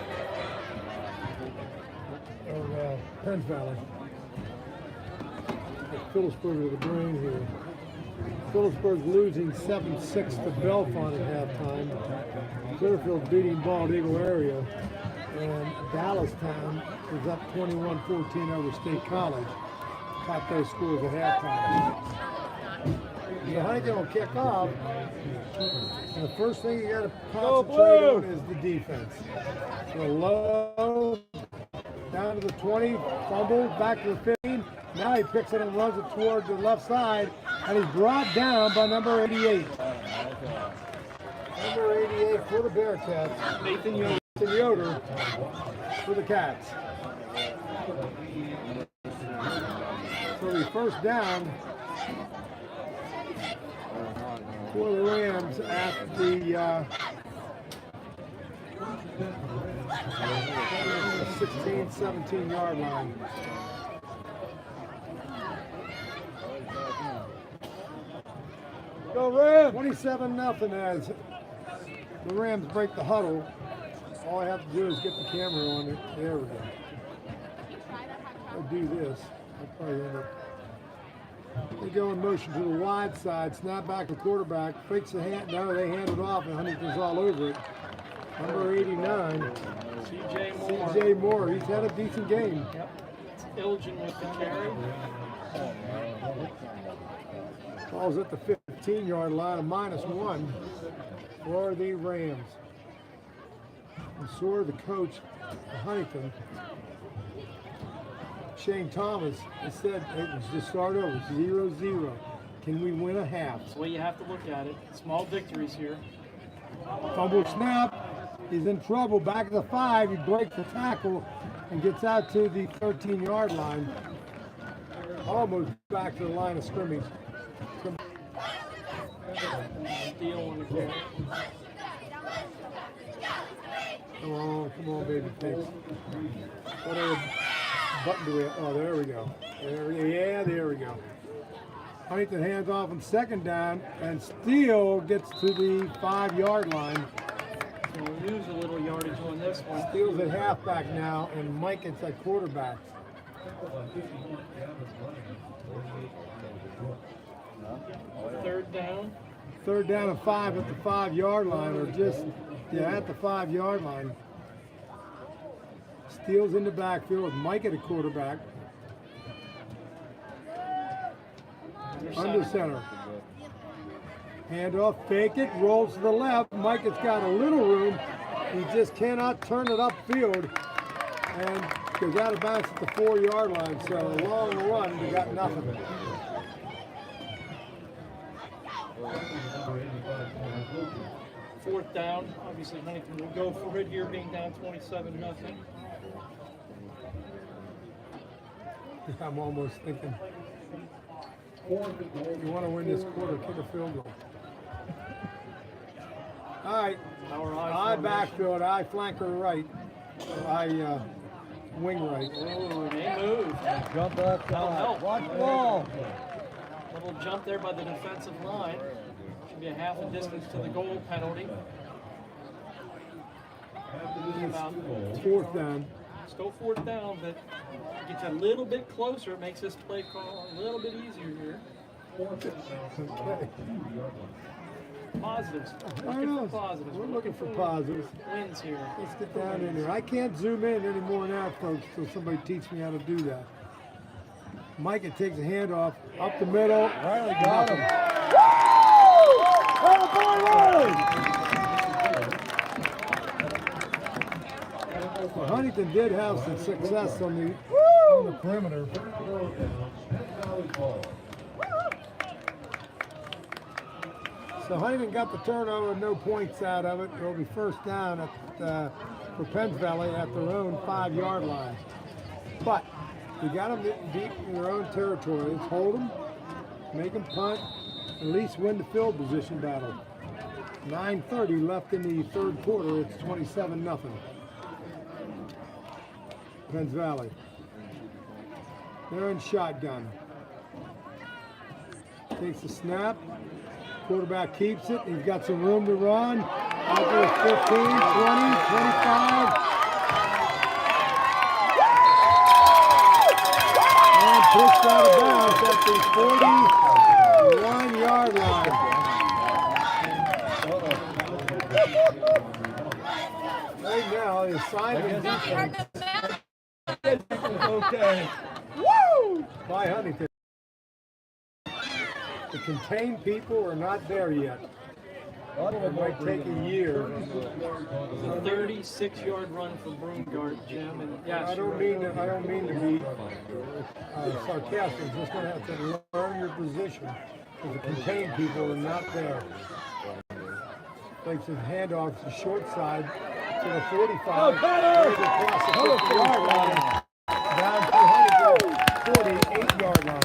of Penn Valley. Phillipsburg with the brain here. Phillipsburg losing 7-6 to Belfont at halftime. Clearfield beating Bald Eagle area. And Dallastown was up 21-14 over State College. Caught those scores at halftime. So Huntington will kick off. And the first thing you got to concentrate on is the defense. So low, down to the 20, fumble, back to the 15. Now he picks it and runs it toward the left side, and he's brought down by number 88. Number 88 for the Bearcats. Nathan Yoder for the Cats. So the first down for the Rams at the 16, 17-yard line. Go Rams! 27-0 as the Rams break the huddle. All I have to do is get the camera on it. There we go. I'll do this. I'll probably end up. They go in motion to the wide side, snap back to quarterback, fakes the hand. No, they hand it off, and Huntington's all over it. Number 89, C.J. Moore. He's had a decent game. Yep. It's Ilgen with the carry. Ball's at the 15-yard line, a -1 for the Rams. And Sore, the coach of Huntington, Shane Thomas, has said it was just start over, 0-0. Can we win a half? That's the way you have to look at it. Small victories here. Fumble snap. He's in trouble. Back at the 5. He breaks the tackle and gets out to the 13-yard line. Almost back to the line of scrimmage. Steal on the carry. Come on, baby pigs. What other button do we have? Oh, there we go. There we go. Huntington hands off on second down, and Steele gets to the 5-yard line. So we'll lose a little yardage on this one. Steele's at halfback now, and Mike is at quarterback. Third down. Third down and 5 at the 5-yard line, or just, at the 5-yard line. Steele's in the backfield with Mike at a quarterback. Under center. Hand off, fake it, rolls to the left. Mike has got a little room. He just cannot turn it upfield. And goes out of bounds at the 4-yard line. So a long run, we got nothing. Fourth down. Obviously, Huntington will go for it here, being down 27-0. I'm almost thinking, you want to win this quarter, kick a field goal. All right, I backfield, I flanker right, I wing right. Oh, they move. Jump up, help. watch the ball. Little jump there by the defensive line. Should be a half a distance to the goal penalty. Fourth down. Still fourth down, but gets a little bit closer. It makes this play call a little bit easier here. Okay. Positives. I know. Positives. We're looking for positives. Wins here. Let's get down in there. I can't zoom in anymore now, folks, until somebody teach me how to do that. Micah takes a handoff up the middle. Riley got him. Well, Huntington did have some success on the perimeter. So Huntington got the turnover, no points out of it. It'll be first down at, for Penn Valley at their own 5-yard line. But we got them deep in their own territory. Let's hold them, make them punt, at least win the field position battle. 9:30 left in the third quarter. It's 27-0. Penn Valley. They're in shotgun. Takes the snap. Quarterback keeps it. He's got some room to run. Out there, 15, 20, 25. And pushed out of bounds at the 41-yard line. Right now, the assignment defense Okay. by Huntington. The contained people are not there yet. It might take a year. A 36-yard run for Broomgard, Jim. And yes, I don't mean to be sarcastic. Just going to have to learn your position. Because the contained people are not there. Takes his handoff to the short side to the 45. Across the 50-yard line. Down to Huntington, 48-yard line.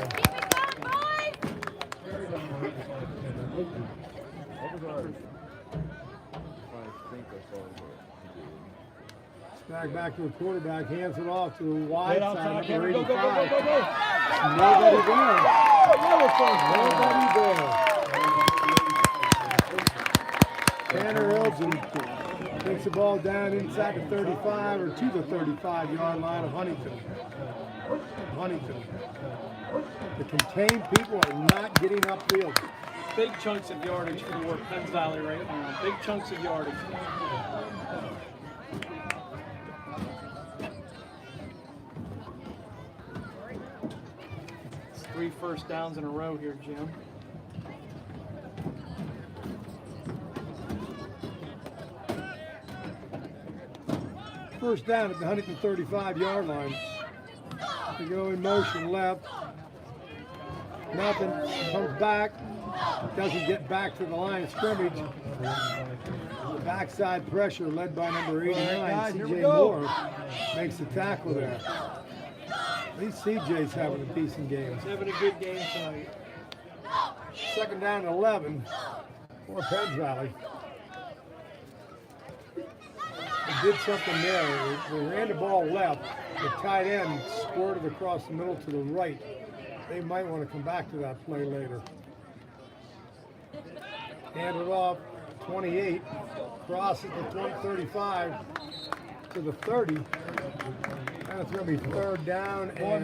Back to the quarterback, hands it off to the wide side, number 85. Nobody there. Nobody there. Tanner Elgin takes the ball down inside the 35 or to the 35-yard line of Huntington. The contained people are not getting upfield. big chunks of yardage for Penn Valley right now. Big chunks of yardage. It's 3 first downs in a row here, Jim. First down at the Huntington 35-yard line. They go in motion left. Nothing. Comes back. Doesn't get back to the line of scrimmage. Backside pressure led by number 89, CJ Moore, makes the tackle there. At least CJ's having a decent game. He's having a good game tonight. Second down and 11 for Penn Valley. They did something there. They ran the ball left. The tight end squirted across the middle to the right. They might want to come back to that play later. Hand it off, 28, crosses the 35 to the 30. And it's going to be third down and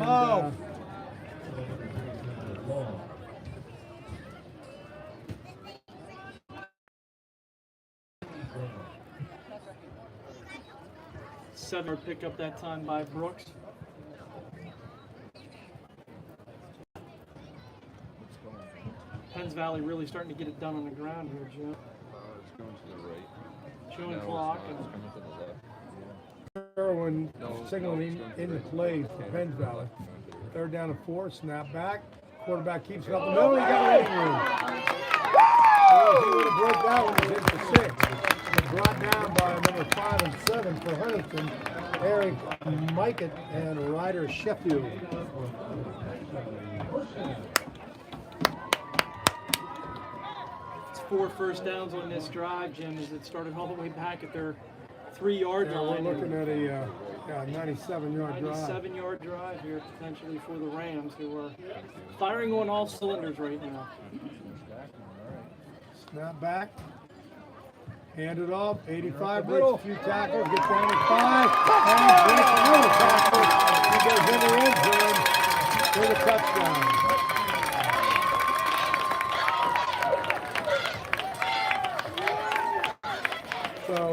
Center pick up that time by Brooks. Penn Valley really starting to get it done on the ground here, Jim. It's going to the right. Showing No, clock. it's And coming to the left. Irwin signaling into play for Penn Valley. Third down and 4, snap back. Quarterback keeps it up the middle. He got running room. Well, he would have broke that one. He's in for 6. But brought down by number 5 and 7 for Huntington, Eric Mikett and Ryder Sheffield. it's 4 first downs on this drive, Jim, as it started all the way back at their 3-yard Yeah, line. we're looking at a 97-yard drive. 97-yard drive here potentially for the Rams, who are firing on all cylinders right now. Snap back. Hand it off. 85 breaks a few tackles. Gets down to 5. And breaks another tackle. He goes in the end zone for the touchdown. So,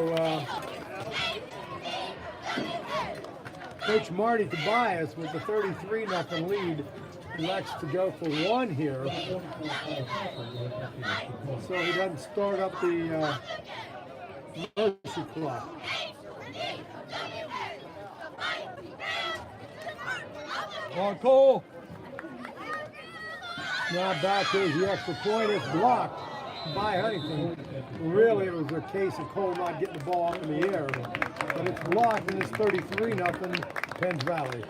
Coach Marty Tobias with the 33-0 lead elects to go for 1 here. So he doesn't start up the mercy clock. On Cole. Now back, here's the extra point. It's blocked by Huntington. Really, it was a case of Cole not getting the ball up in the air. But it's blocked, and it's 33-0 Penn Valley.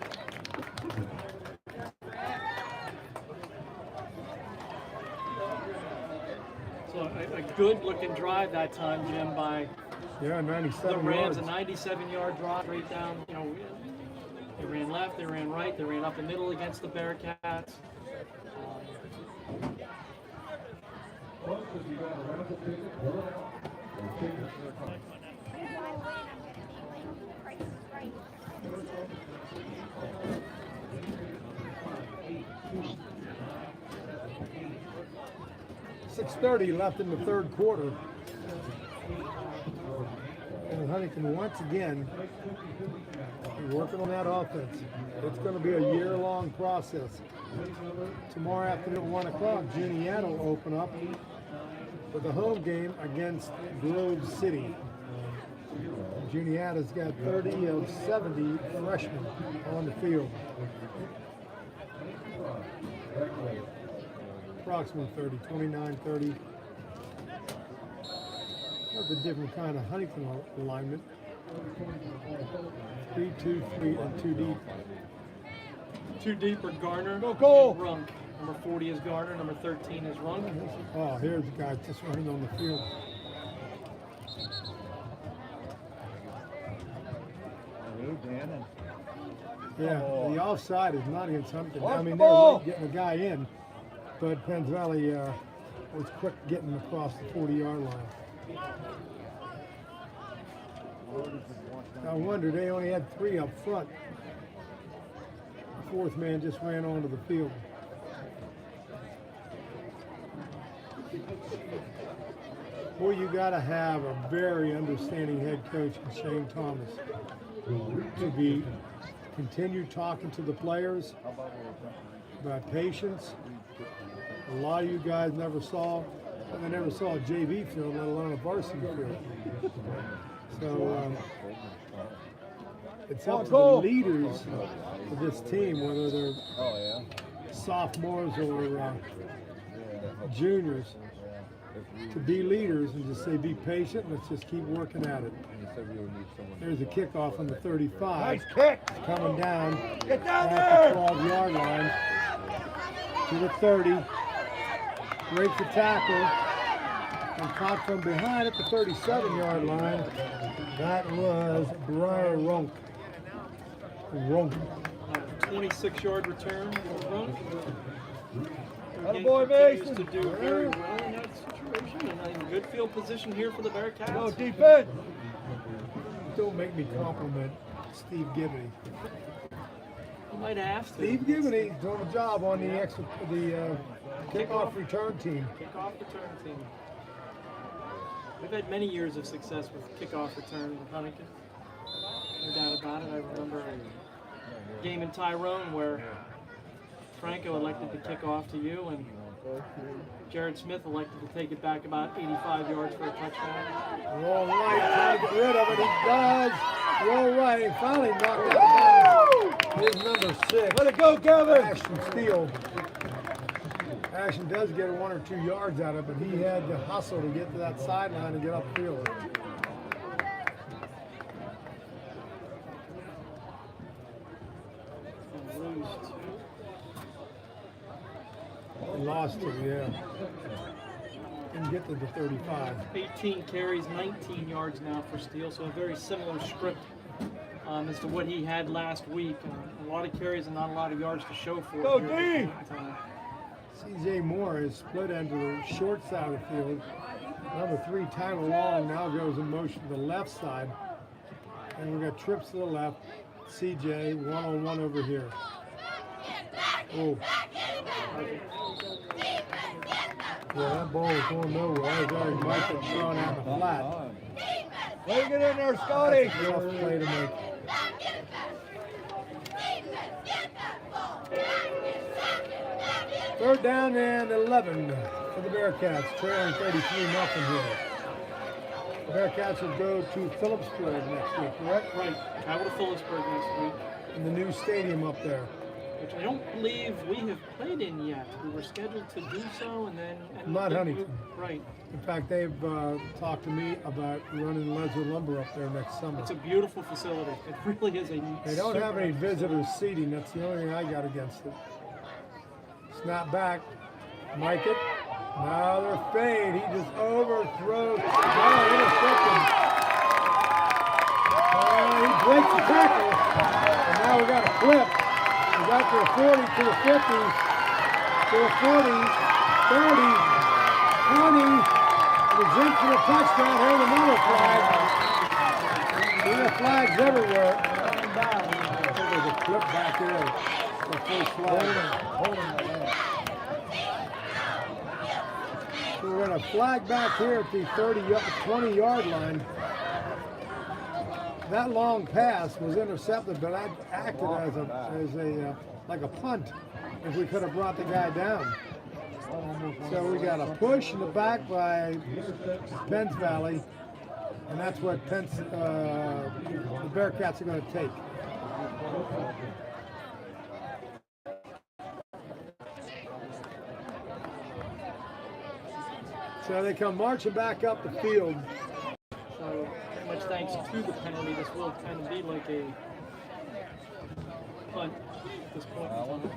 So a good-looking drive that time, Jim, by Yeah, 97 the Rams. yards. A 97-yard drive right down. You know, they ran left, they ran right, they ran up the middle against the Bearcats. .6:30 left in the third quarter. And Huntington once again working on that offense. It's going to be a year-long process. Tomorrow afternoon at 1 o'clock, Juniata will open up with a home game against Grove City. Juniata's got 30 of 70 freshmen on the field. Approximately 30, 29, 30. That's a different kind of Huntington alignment. 3, 2, 3, and 2 deep. 2 deep are Garner Go, go. and Runk. Number 40 is Garner, number 13 is Runk. Oh, here's the guy just running on the field. Yeah, the offside is not against Huntington. I mean, they're late getting the guy in, but Penn Valley was quick getting across the 40-yard line. I wonder, they only had 3 up front. The 4th man just ran onto the field. Boy, you got to have a very understanding head coach in Shane Thomas to continue talking to the players about patience. A lot of you guys never saw a JV field, let alone a varsity field. So it's up to the leaders of this team, whether they're sophomores or juniors, to be leaders and just say, be patient, let's just keep working at it. There's a kickoff on the 35. Nice kick. Coming down. Get down at there. the 12-yard line to the 30. Breaks the tackle and caught from behind at the 37-yard line. That was Briar Runk. 26-yard return for Runk. Attaboy, Continues Mason. to do very well in that situation, and in good field position here for the Bearcats. Go defense. Don't make me compliment Steve Gibney. You might have to. Steve Gibney doing a job on the kickoff return team. Kickoff return team. We've had many years of success with kickoff return in Huntington. No doubt about it. I remember a game in Tyrone where Franco elected to kick off to you, and Jared Smith elected to take it back about 85 yards for a touchdown. Roll right, trying to get rid of it. He does. Roll right. He finally knocked out his number 6. Let it go, Kevin. Ashton Steele. Ashton does get 1 or 2 yards out of it, but he had to hustle to get to that sideline and get upfield. He lost it, yeah. Didn't get to the 35. 18 carries, 19 yards now for Steele, so a very similar script as to what he had last week. A lot of carries and not a lot of yards to show for it. Go here. D! CJ Moore is split into the short side of the field. Number 3, Tyler Long, now goes in motion to the left side. And we've got trips to the left. CJ, one-on-one over here. Oh. Yeah, that ball was going nowhere. I was already Michael throwing out the flat. Let it get in there, Scotty. That's a rough play to make. Third down and 11 for the Bearcats, trailing 33-0 here. The Bearcats will go to Phillipsburg next week, correct? Right, travel to Phillipsburg next week, In the new stadium up there. which I don't believe we have played in yet. We were scheduled to do so, and then... Not Huntington. Right. In fact, they've talked to me about running Ledger Lumber up there next summer. It's a beautiful facility. It really is a... They don't have any visitors seating. That's the only thing I got against it. Snap back. Mike it. Now they're fade. He just overthrows. Intercepted. He breaks the tackle. And now we got a clip. We got to the 40, to the 50, to the 40, 30, 20, was in for the touchdown. Here's another flag. There are flags everywhere. I think there's a clip back there. The first flag. So we're going to flag back here at the 20-yard line. That long pass was intercepted, but that acted as a like a punt if we could have brought the guy down. So we got a push in the back by Penn Valley, and that's what the Bearcats are going to take. So they come marching back up the field. So pretty much thanks to the penalty, this will kind of be like a punt at this point in time.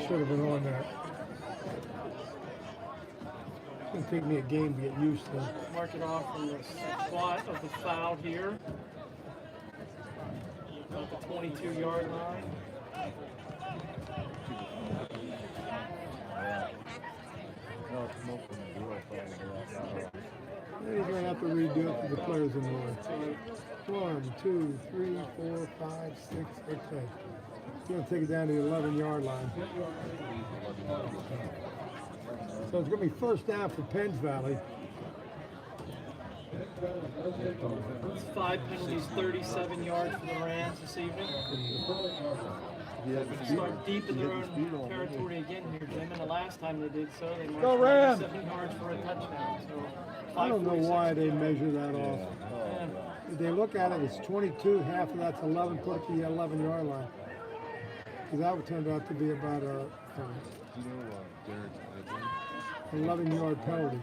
Should have been on that. It's going to take me a game to get used to. Mark it off from the spot of the foul here. About the 22-yard line. He's going to have to redo it for the players in the way. 1, 2, 3, 4, 5, 6, okay. He's going to take it down to the 11-yard line. So it's going to be first down for Penn Valley. It's 5 penalties, 37 yards for the Rams this evening. Start deep in their own territory again here, Jim. And the last time they did so, they marched 97 yards for a touchdown. So I don't know why they measure that off. If they look at it, it's 22, half of that's 11, put it to the 11-yard line. Because that would turn out to be about a 11-yard penalty,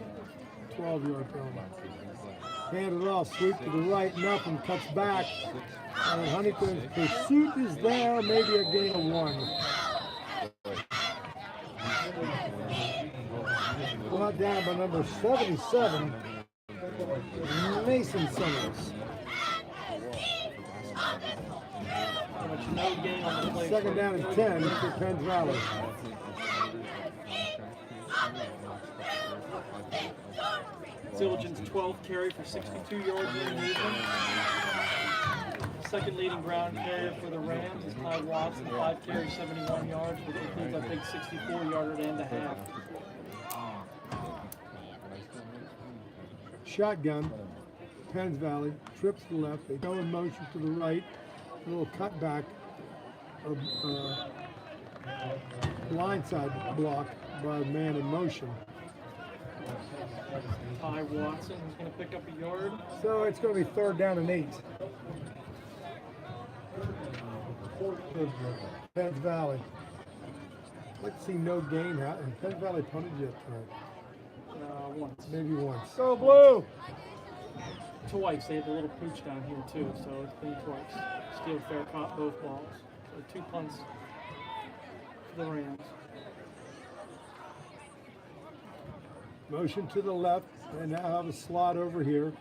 12-yard penalty. Hand it off, sweep to the right, nothing, cuts back. And Huntington's pursuit is there, maybe a gain of 1. Brought down by number 77, Mason Summers. No gain on the play. Second down and 10 for Penn Valley. Zildjian's 12th carry for 62 yards in the evening. Second leading ground carrier for the Rams is Ty Watson, 5 carries, 71 yards, which includes a big 64-yarder and a half. Shotgun, Penn Valley, trips to the left, they go in motion to the right, a little cutback of blindside block by a man in motion. Ty Watson is going to pick up a yard. So it's going to be third down and 8. Penn Valley. I'd like to see no gain. Penn Valley punted yet tonight. Once. Maybe once. Go blue! Twice. They had the little pooch down here too, so it's been twice. Steele Fair caught both balls. So 2 punts for the Rams. Motion to the left. They now have a slot over here.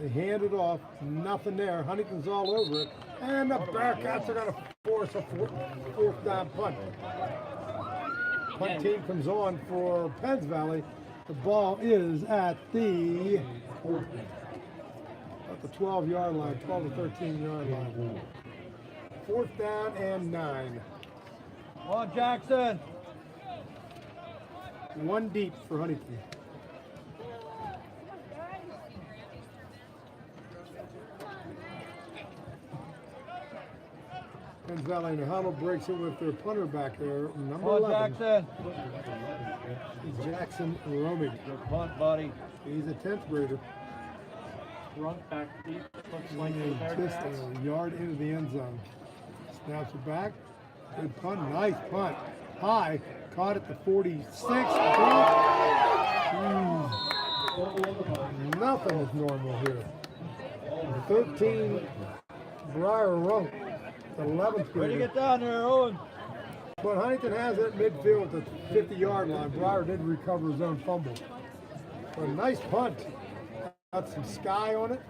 They hand it off. Nothing there. Huntington's all over it. And the Bearcats are going to force a fourth down punt. Punt team comes on for Penn Valley. The ball is at the 12-yard line, 12 to 13-yard line. Fourth down and 9. Come on, Jackson! 1 deep for Huntington. Penn Valley in the huddle breaks it with their punter back there, number 11. Jackson! It's Jackson Romig. Good punt, buddy. He's a 10th grader. Run back deep. Looks like the Just Bearcats. a yard into the end zone. Snaps it back. Good punt. Nice punt. High. Caught at the 46. Nothing is normal here. 13, Briar Runk. 11th Way to grader. get down there, Owen. But Huntington has it midfield at the 50-yard line. Briar did recover his own fumble. But a nice punt. Got some sky on it.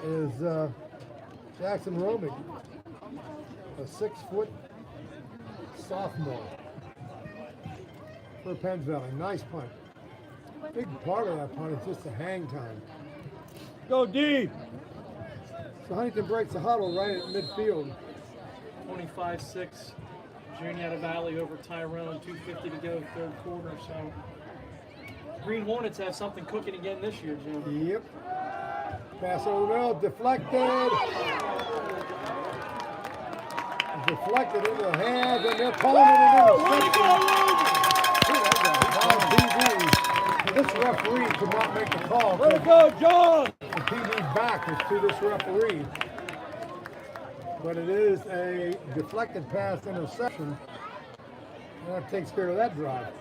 Is Jackson Romig. a 6-foot sophomore for Penn Valley. Nice punt. Big part of that punt is just the hang time. Go deep. So Huntington breaks the huddle right at midfield. 25-6, Junior out of Valley over Tyrone, 2:50 to go, third quarter. So Green Hornets have something cooking again this year, Jim. Yep. Pass over the middle, deflected. Deflected into the hands, and they're calling it an interception. This referee could not make the call. Let it go, John. The PB back is to this referee. But it is a deflected pass interception. And that takes care of that drive.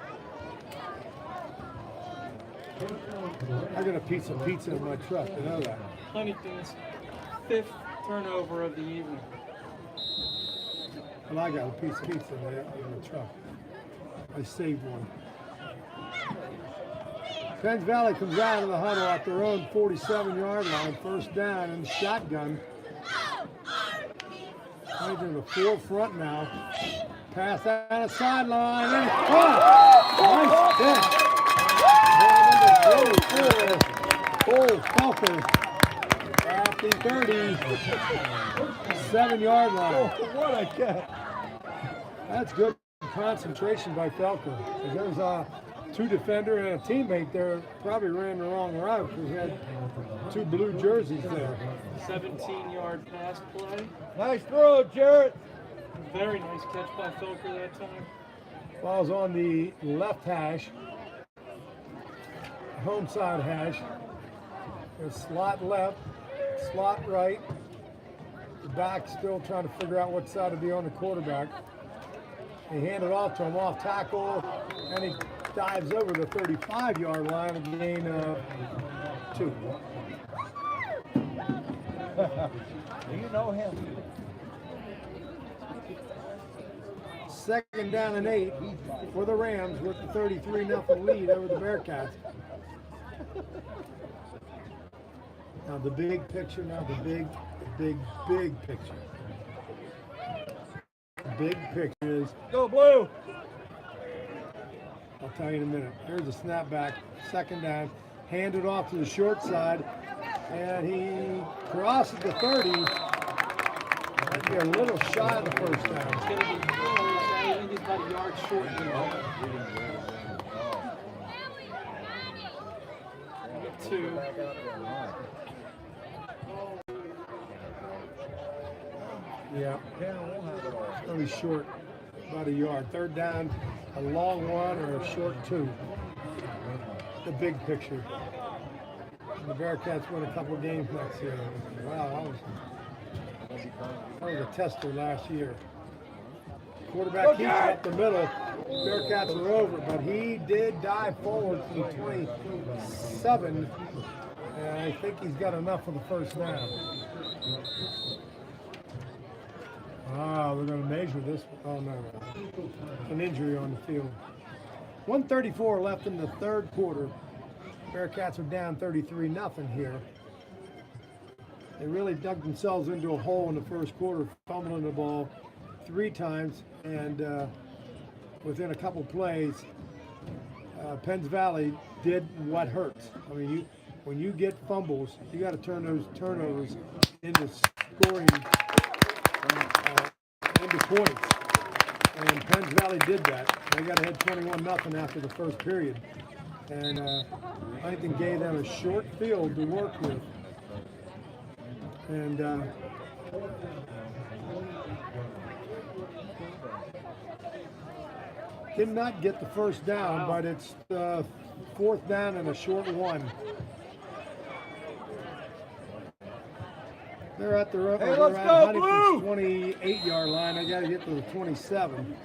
I got a piece of pizza in my truck, you know that. Huntington's 5th turnover of the evening. Well, I got a piece of pizza in the truck. I saved one. Penn Valley comes out of the huddle at their own 47-yard line, first down in the shotgun. They're to the forefront now. Pass out of sideline. And nice catch. Number 44, Cole Felker at the 37-yard line. Oh, what a catch. That's good concentration by Felker. There's a 2 defender and a teammate there probably ran the wrong route because he had 2 blue jerseys there. 17-yard pass play. Nice throw, Jarrett. Very nice catch by Felker that time. Ball's on the left hash, home side hash. There's slot left, slot right. The back still trying to figure out what side to be on the quarterback. He handed off to him off tackle, and he dives over the 35-yard line, a gain of 2. Do you know him? Second down and 8 for the Rams with the 33-0 lead over the Bearcats. Now the big picture, big picture. Big picture is, Go blue. I'll tell you in a minute. Here's a snapback, second down, handed off to the short side, and he crosses the 30. Might be a little shy of the first down. It's going to be close. I think he's about a yard short now. 2. Yeah, it's going to be short, about a yard. Third down, a long one or a short 2. The big picture. And the Bearcats win a couple games next year. Wow, that was a tester last year. Quarterback keeps up the middle. Bearcats are over, but he did dive forward from 27, and I think he's got enough for the first down. We're going to measure this. Oh, no. An injury on the field. 1:34 left in the third quarter. Bearcats are down 33-0 here. They really dug themselves into a hole in the first quarter, fumbling the ball 3 times, and within a couple plays, Penn Valley did what hurts. I mean, when you get fumbles, you got to turn those turnovers into scoring, into points. And Penn Valley did that. They got ahead 21-0 after the first period. And Huntington gave them a short field to work with. And did not get the first down, but it's 4th down and a short 1. They're at the Huntington's 28-yard line. They got to get to the 27.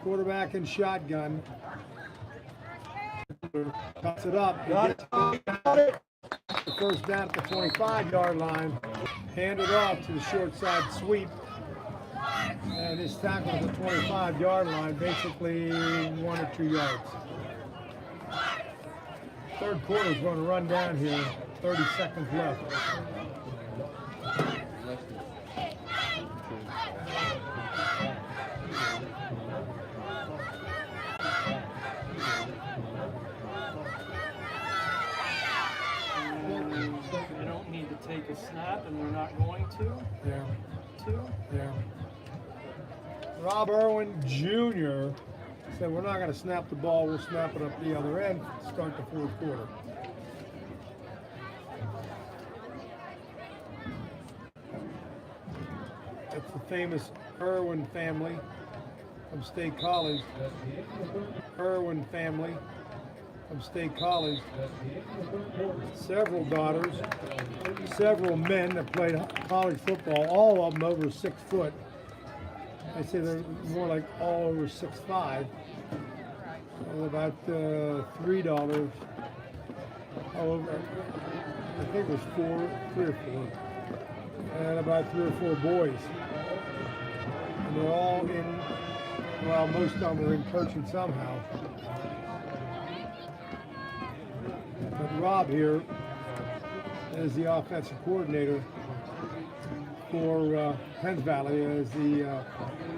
Quarterback and shotgun. Cuts it up. He gets the first down at the 25-yard line. Handed off to the short side sweep. And his tackle at the 25-yard line, basically 1 or 2 yards. Third quarter is going to run down here. 30 seconds left. They don't need to take a snap, and they're not going to. Yeah. Yeah. Rob Irwin Jr. said, we're not going to snap the ball, we'll snap it up the other end, start the fourth quarter. That's the famous Irwin family from State College. Irwin family from State College. Several daughters, several men that played college football, all of them over 6 foot. I say they're more like all over 6'5". About $3. All over, I think it was 3 or 4. And about 3 or 4 boys. And they're all in, well, most of them are in coaching somehow. But Rob here is the offensive coordinator for Penn Valley as the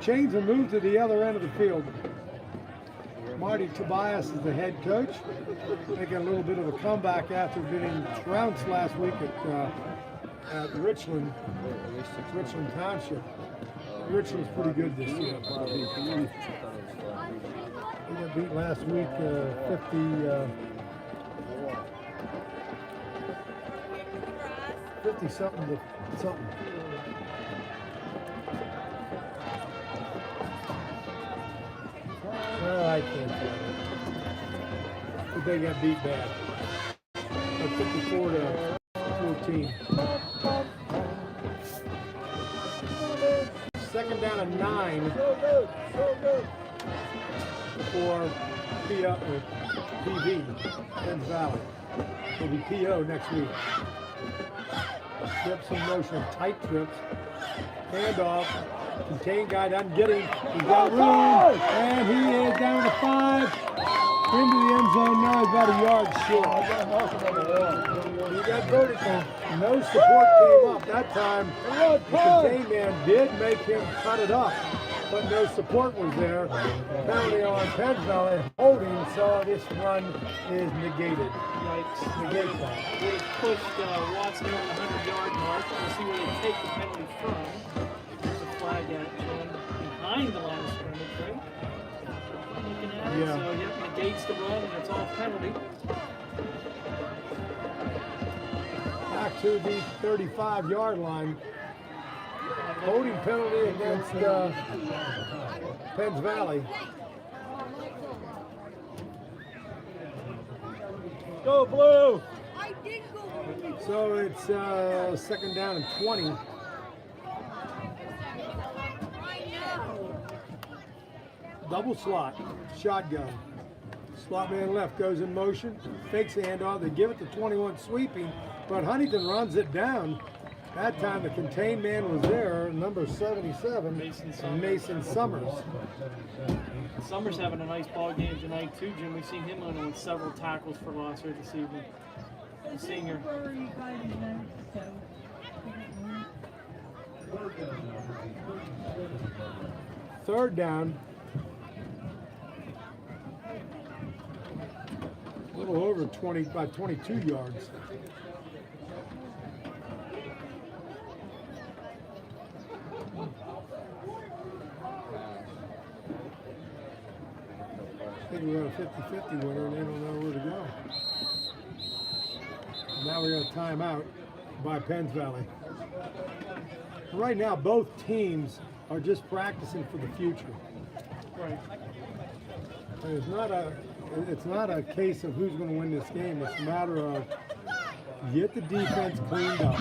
chains are moved to the other end of the field. Marty Tobias is the head coach, making a little bit of a comeback after getting trounced last week at Richland Township. Richland's pretty good this year. They got beat last week 50 something to something. I can't tell you. But they got beat bad. 54 to 14. Second down and 9 for PV, Penn Valley. Will be PO next week. Trips in motion, tight trips. Handoff. Contain guy doesn't get him. He's got room. And he is down to 5. Into the end zone now. He's about a yard short. He got vertical. No support came up. That time, the contain man did make him cut it up. But no support was there. Penalty on Penn Valley holding, so this run is negated. Yikes. Negate that. Would have pushed Watson over the 100-yard mark. We'll see where they take the penalty from. There's a flag action behind the line of scrimmage, right? Looking at it. Yeah. So, yep, negates the run, and it's off penalty. Back to the 35-yard line. Holding penalty against Penn Valley. Go blue! So it's second down and 20. Double slot, shotgun. Slot man left goes in motion, fakes the handoff. They give it to 21 sweeping, but Huntington runs it down. That time the contained man was there, number 77, Mason Summers. Summers having a nice ball game tonight too, Jim. We've seen him on several tackles for loss here this evening. The senior. Third down. A little over 20, by 22 yards. I think we're at a 50-50 winner and they don't know where to go. Now we got a timeout by Penn Valley. Right now, both teams are just practicing for the future. Right. It's not a case of who's going to win this game. It's a matter of get the defense cleaned up.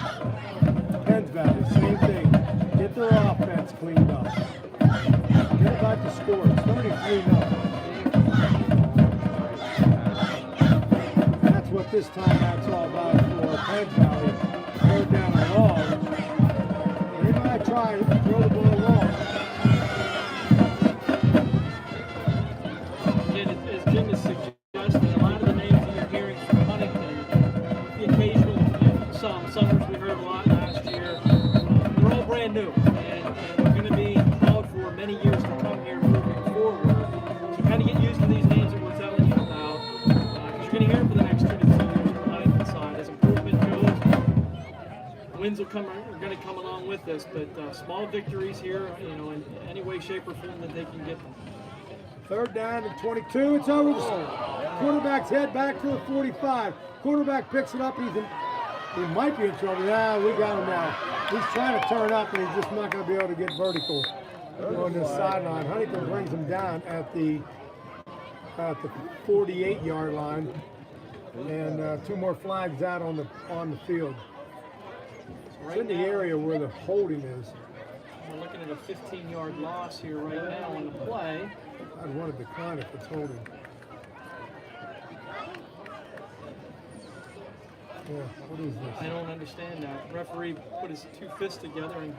Penn Valley, same thing. Get their offense cleaned up. Get about the score. It's 33-0. That's what this timeout's all about for Penn Valley. Third down and long. They might try to throw the ball long. Again, as Jim is suggesting, a lot of the names that you're hearing from wins are going to come along with this, but small victories here, you know, in any way, shape, or form that they can get them. 3rd down and 22. It's over. Quarterback's head back to the 45. Quarterback picks it up. He might be in trouble. Yeah, we got him now. He's trying to turn up, and he's just not going to be able to get vertical on the sideline. Huntington brings him down at the 48-yard line, and 2 more flags out on the field. It's in the area where the holding is. We're looking at a 15-yard loss here right now on the play. I'd want to decline if it's holding. Yeah, what is this? I don't understand that. Referee put his 2 fists together, and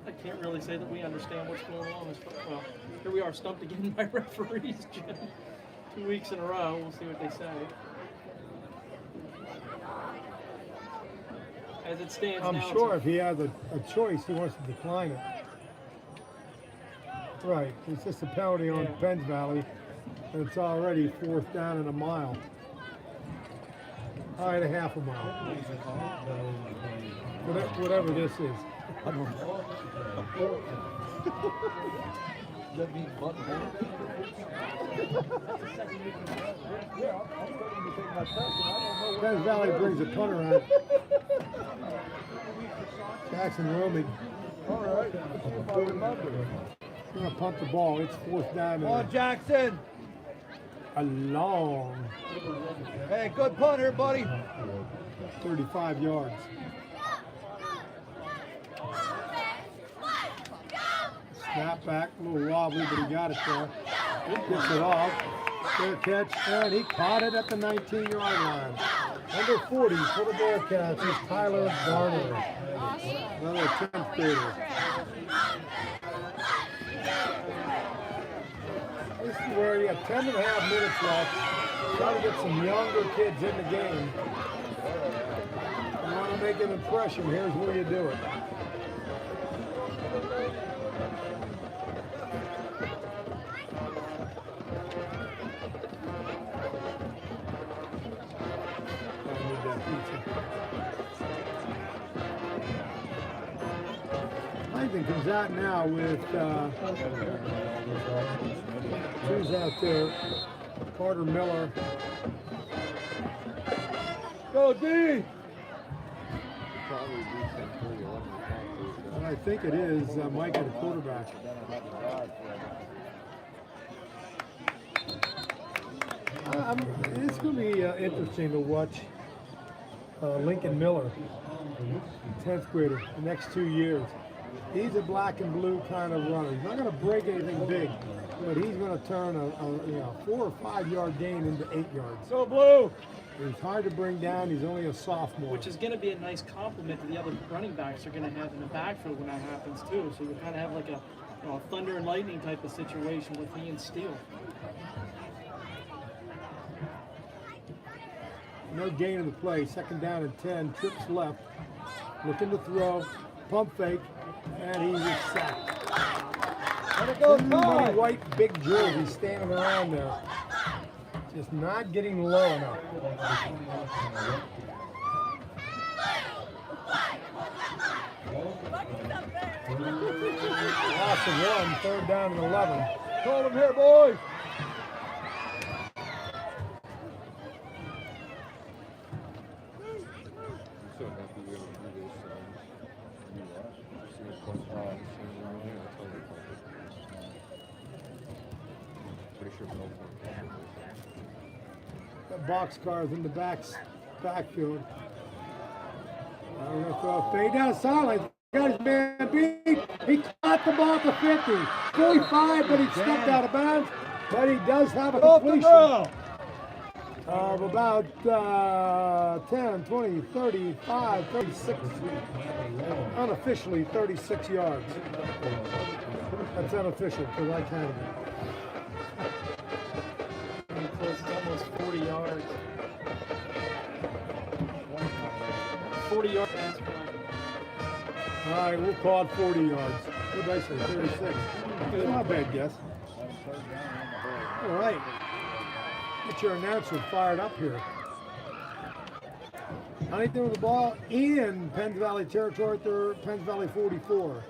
I can't really say that we understand what's going on. Well, here we are stumped again by referees, Jim. 2 weeks in a row. We'll see what they say. As it stands now, I'm sure if he has a choice, he wants to decline it. Right, it's just a penalty on Penn Valley, and it's already 4th down and a mile. All right, a half a mile. Whatever this is. I don't know. That means buttonhole. Penn Valley brings a punter out. Jackson Romig. All right. He's going to punt the ball. It's 4th down. Come on, Jackson. A long Hey, good punter, buddy. 35 yards. Snap back, a little wobbly, but he got it there. Gets it off. Fair catch, and he caught it at the 19-yard line. Number 40 for the Bearcats is Tyler Garner. Another 10th grader. This is where you have 10 and a half minutes left. Try to get some younger kids in the game. You want to make an impression, here's where you do it. Huntington comes out now with who's out there? Carter Miller. Go D. And I think it is Mike at the quarterback. It's going to be interesting to watch Lincoln Miller, 10th grader, the next 2 years. He's a black and blue kind of runner. He's not going to break anything big, but he's going to turn a 4 or 5 yard gain into 8 yards. Go blue. He's hard to bring down. He's only a sophomore. which is going to be a nice compliment to the other running backs they're going to have in the backfield when that happens too. So you kind of have like a thunder and lightning type of situation with he and Steele. No gain in the play. 2nd down and 10. Trips left. Looking to throw. Pump fake. And he's sacked. Let it go, Everybody Todd. white big jersey standing around there. Just not getting low enough. Loss of 1. 3rd down and 11. Call him here, boys. Got box cars in the backfield. Now we're going to throw a fade down the sideline. Got his man beat. He caught the ball at the 50. 45, but he stepped out of bounds. But he does have a completion of about 10, 20, 35, 36. Unofficially 36 yards. That's unofficial because I counted it. Close to almost 40 yards. 40 yards. All right, we'll call it 40 yards. What did I say, 36? Not a bad guess. All right. Get your announcer fired up here. Huntington with the ball in Penn Valley territory at their Penn Valley 44.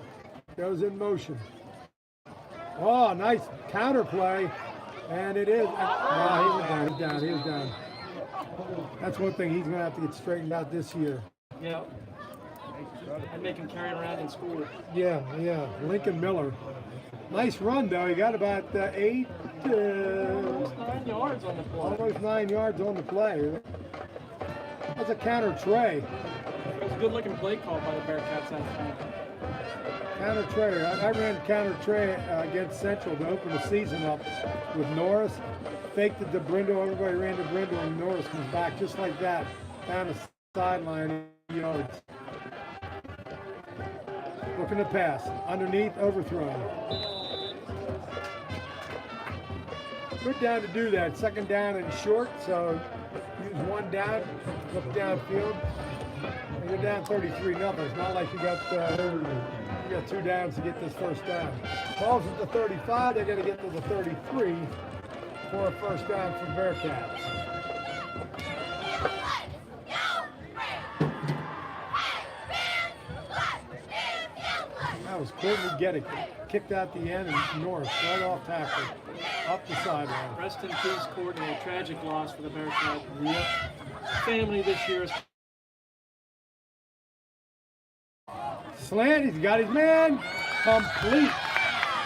Goes in motion. Oh, nice counter play. And it is. Oh, he was down. That's one thing he's going to have to get straightened out this year. Yeah. I'd make him carry it around in school. Yeah. Lincoln Miller. Nice run, though. He got about 8. Almost 9 yards on the play. Almost 9 yards on the play. That's a counter tray. It was a good-looking play call by the Bearcats that time. Counter tray. I ran counter tray against Central to open the season up with Norris. Faked it to Brindle. Everybody ran to Brindle, and Norris comes back just like that down the sideline. Yards. Looking to pass. Underneath, overthrown. Good down to do that. Second down and short, so use one down, look downfield. And you're down 33-0. It's not like you got 2 downs to get this first down. Balls at the 35, they got to get to the 33 for a first down for Bearcats. That was Courtney Getty, kicked out the end, and Norris right off tackle, up the sideline. Rest in peace, Courtney. A tragic loss for the Bearcat. Family this year is. Slant, he's got his man, complete.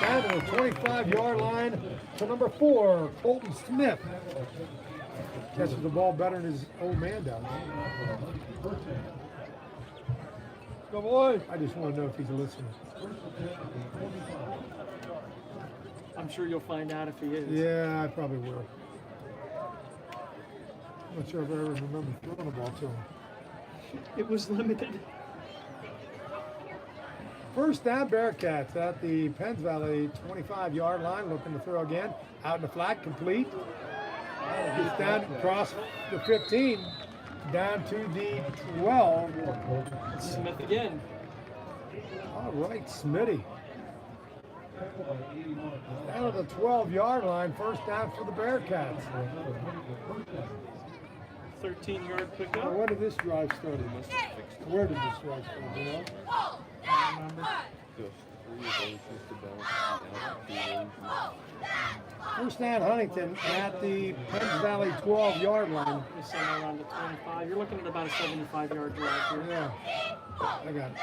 Down to the 25-yard line to number 4, Colton Smith. Catches the ball better than his old man does. Go, boy. I just want to know if he's listening. I'm sure you'll find out if he is. Yeah, I probably will. I'm not sure if I ever remember throwing the ball to him. It was limited. First down, Bearcats at the Penn Valley 25-yard line, looking to throw again. Out in the flat, complete. Gets down across the 15, down to the 12. Smith again. All right, Smitty. Down at the 12-yard line, first down for the Bearcats. 13-yard Now, pickup. when did this drive start? Where did this drive start, you know? First down, Huntington at the Penn Valley 12-yard line. He's somewhere around the 25. You're looking at about a 75-yard drive here. Yeah, I got it.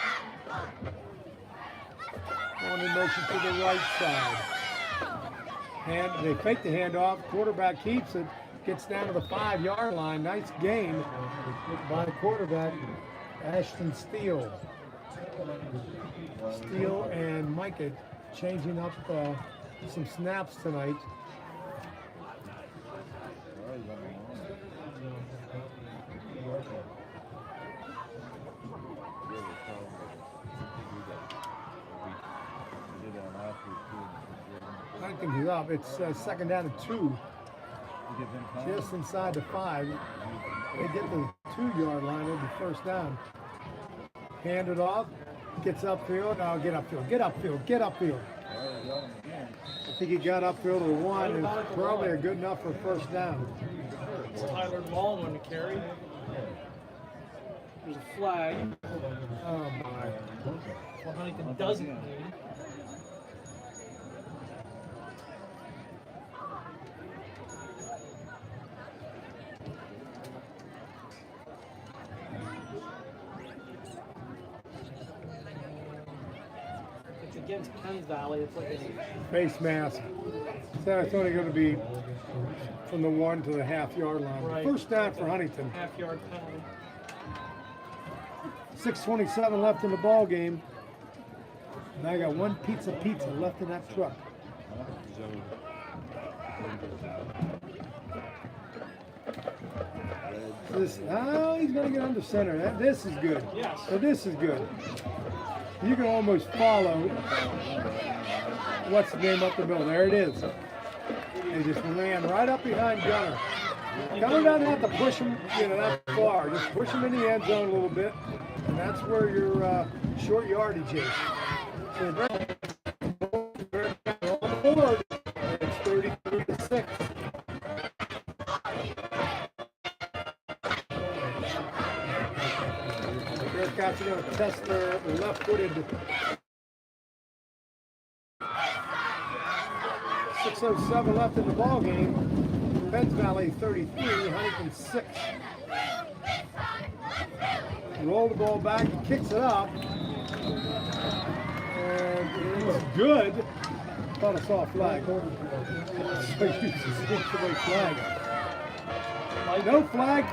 Going in motion to the right side. And they fake the handoff. Quarterback keeps it. Gets down to the 5-yard line. Nice gain by the quarterback, Ashton Steele. Steele and Micah changing up some snaps tonight. Huntington's up. It's second down and 2. Just inside the 5. They get the 2-yard line. It'll be first down. Hand it off. Gets upfield. Oh, get upfield. I think he got upfield to 1. And it's probably a good enough for first down. It's Tyler Long on the carry. There's a flag. Oh, my. Well, Huntington doesn't need. Against Penn Valley, it's like a Face mask. So it's only going to be from the 1 to the half-yard line. Right. First down for Huntington. half-yard penalty. 6:27 left in the ball game. And I got one pizza left in that truck. He's going to get under center. This is good. Yes. So this is good. You can almost follow what's the name up the middle. There it is. They just ran right up behind Gunner. Gunner doesn't have to push him, that far. Just push him in the end zone a little bit, and that's where your short yardage is. So on board, it's 33-6. Bearcats are going to test their left-footed. 6:07 left in the ball game. Penn Valley 33, Huntington 6. Roll the ball back, he kicks it up, and it's good. Thought I saw a flag. Flag. No flag.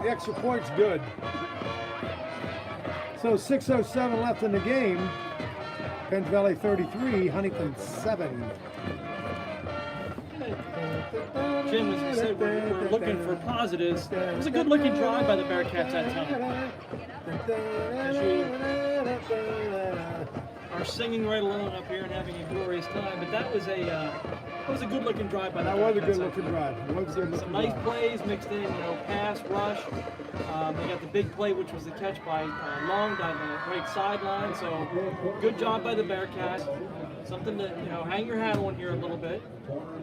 The extra point's good. So 6:07 left in the game. Penn Valley 33, Huntington 7. Jim, as we said, we're looking for positives. It was a good-looking drive by the Bearcats that time. As we are singing right along up here and having a glorious time, but that was a good-looking drive by the Bearcats. That was a good-looking drive. Some nice plays mixed in, pass, rush. They got the big play, which was the catch by Long down the right sideline. So good job by the Bearcats. Something to hang your hat on here a little bit.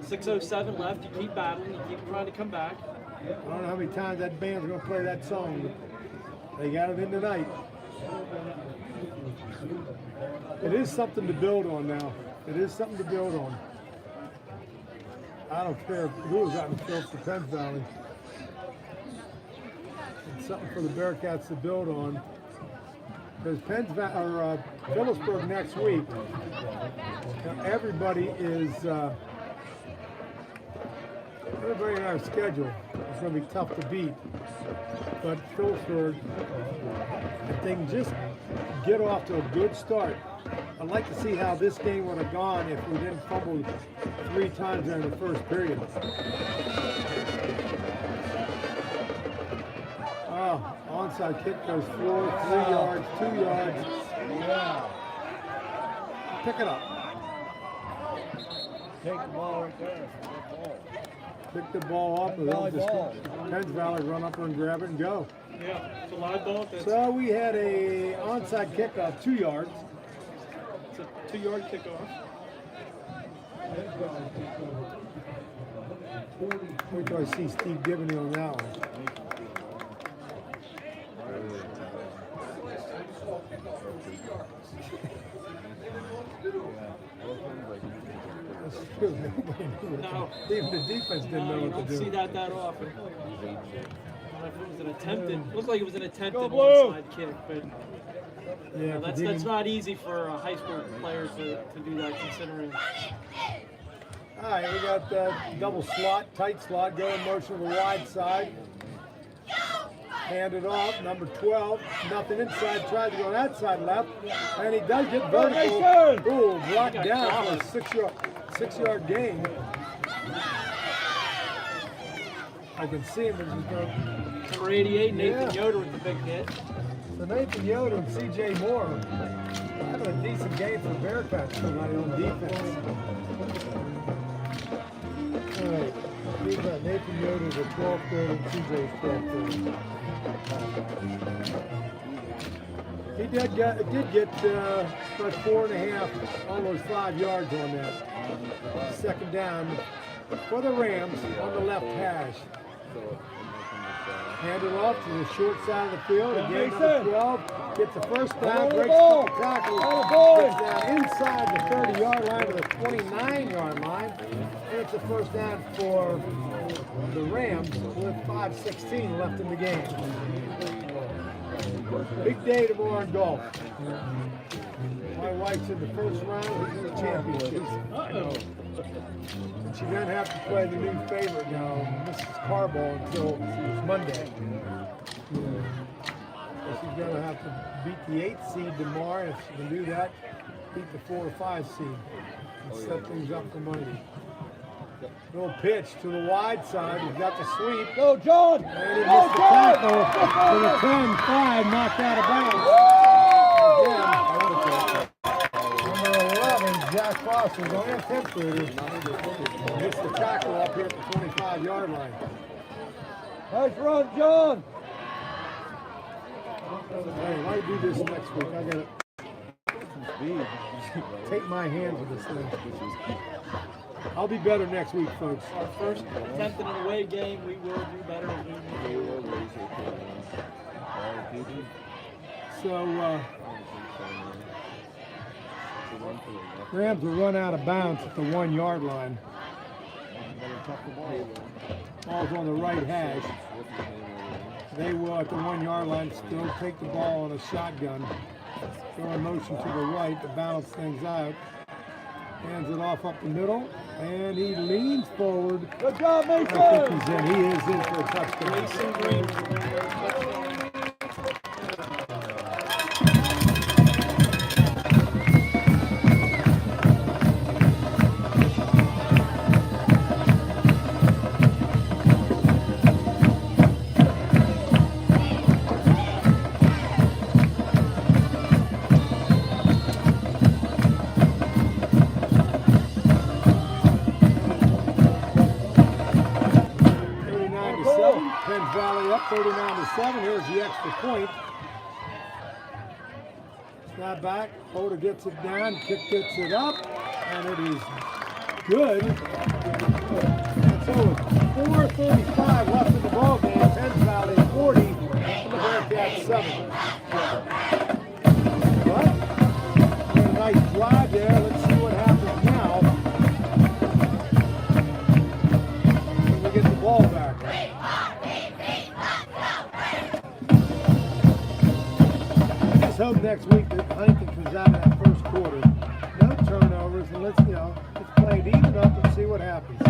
6:07 left. You keep battling. You keep trying to come back. I don't know how many times that band's going to play that song, but they got it in tonight. It is something to build on now. It is something to build on. I don't care who's out in the field for Penn Valley. It's something for the Bearcats to build on. There's Phillipsburg next week. Now everybody in our schedule is going to be tough to beat. But Phillipsburg, if they can just get off to a good start, I'd like to see how this game would have gone if we didn't fumble 3 times during the first period. Onside kick goes 4, 3 yards, 2 yards. Pick it up. Take the ball right there. Pick the ball up and then just Penn Valley run up and grab it and go. Yeah, it's a live ball. So we had a onside kick of 2 yards. It's a 2-yard kickoff. Wait till I see Steve Gibney on that one. No. Even the defense didn't know You what to don't do. see that often. It was an attempted. Looked like it was an attempted Go Blue! onside kick, but Yeah, that's not easy for a high school player to do that, considering. All right, we got double slot, tight slot, go in motion to the wide side. Hand it off, number 12, nothing inside, tries to go outside left, and he does get vertical. Ooh, blocked down for a 6-yard gain. I can see him as he's going. Number 88, Nathan Yoder with the big hit. So Nathan Yoder and C.J. Moore having a decent game for the Bearcats tonight on defense. All right, we've got Nathan Yoder at 12-30 and C.J.'s 12-30. He did get about 4.5, almost 5 yards on that. Second down for the Rams on the left hash. Hand it off to the short side of the field. Again, number 12 gets the first down, breaks the tackle, gets down inside the 30-yard line to the 29-yard line. And it's a first down for the Rams with 5:16 left in the game. Big day tomorrow in golf. My wife's in the first round of the championship. And she's going to have to play the new favorite now, Mrs. Carball, until Monday. So she's going to have to beat the 8th seed tomorrow. If she can do that, beat the 4 or 5 seed and set things up for Monday. Little pitch to the wide side. He's got the sweep. Go, John! And he missed the tackle for the 10-5, knocked out of bounds. Again, number 11, Jack Foster's on the 10th grader. Missed the tackle up here at the 25-yard line. Nice run, John! Hey, why do this next week? I got to take my hands with this thing. I'll be better next week, folks. Our first attempt in an away game, we will do better as we move. So Rams will run out of bounds at the 1 yard line. Ball's on the right hash. They will at the 1 yard line still take the ball on a shotgun. Throw a motion to the right to balance things out. Hands it off up the middle, and he leans forward. Good job, I Mason. think he's in. He is in for a touchdown. Mason Green for the touchdown. 39-7. Penn Valley up 39-7. Here's the extra point. Snap back. Holder gets it down. Kick gets it up. And it is good. And so with 4:35 left in the ball game, Penn Valley 40 and the Bearcats 7. But a nice drive there. Let's see what happens now. When we get the ball back. Let's hope next week that Huntington comes out in that first quarter. No turnovers, and let's play it even up and see what happens.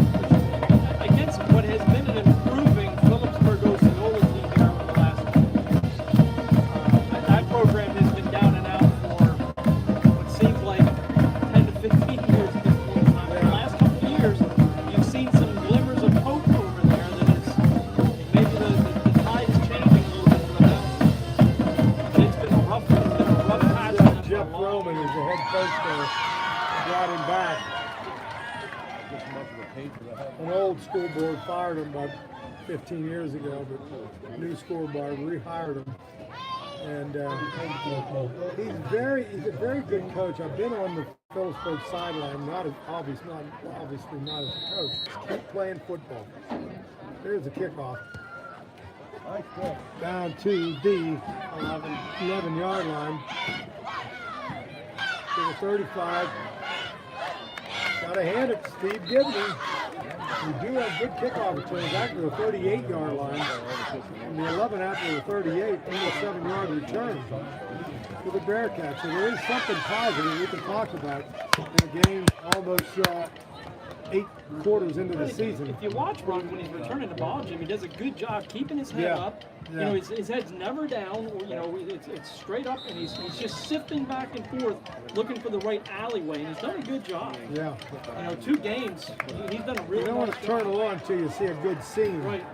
Against what has been an improving Phillipsburg Osceola team here over the last few years. That program has been down and out for what seems like 10 to 15 years at this point in time. In the last couple of years, you've seen some glimmers of hope over there that it's maybe the tide is changing a little bit for the Mountains. But it's been a rough patch. for them for Jeff a long Roman is the head coach there. Brought him back. An old school board fired him about 15 years ago, but new school board rehired him. And he's a very good coach. I've been on the Phillipsburg sideline, obviously not as a coach. Just keep playing football. There's the kickoff. Down to the 11-yard line. To the 35. Got to hand it to Steve Gibney. We do have good kickoff returns back to the 38-yard line. And the 11 after the 38, and a 7-yard return for the Bearcats. So there is something positive we can talk about in a game almost 8 quarters into the season. If you watch Ron when he's returning the ball, Jim, he does a good job keeping his head up. You know, his head's never down, or it's straight up, and he's just sifting back and forth, looking for the right alleyway, and he's done a good job. Yeah. 2 games, he's done a really You don't want nice to turn job. it on until you see a good scene. Right.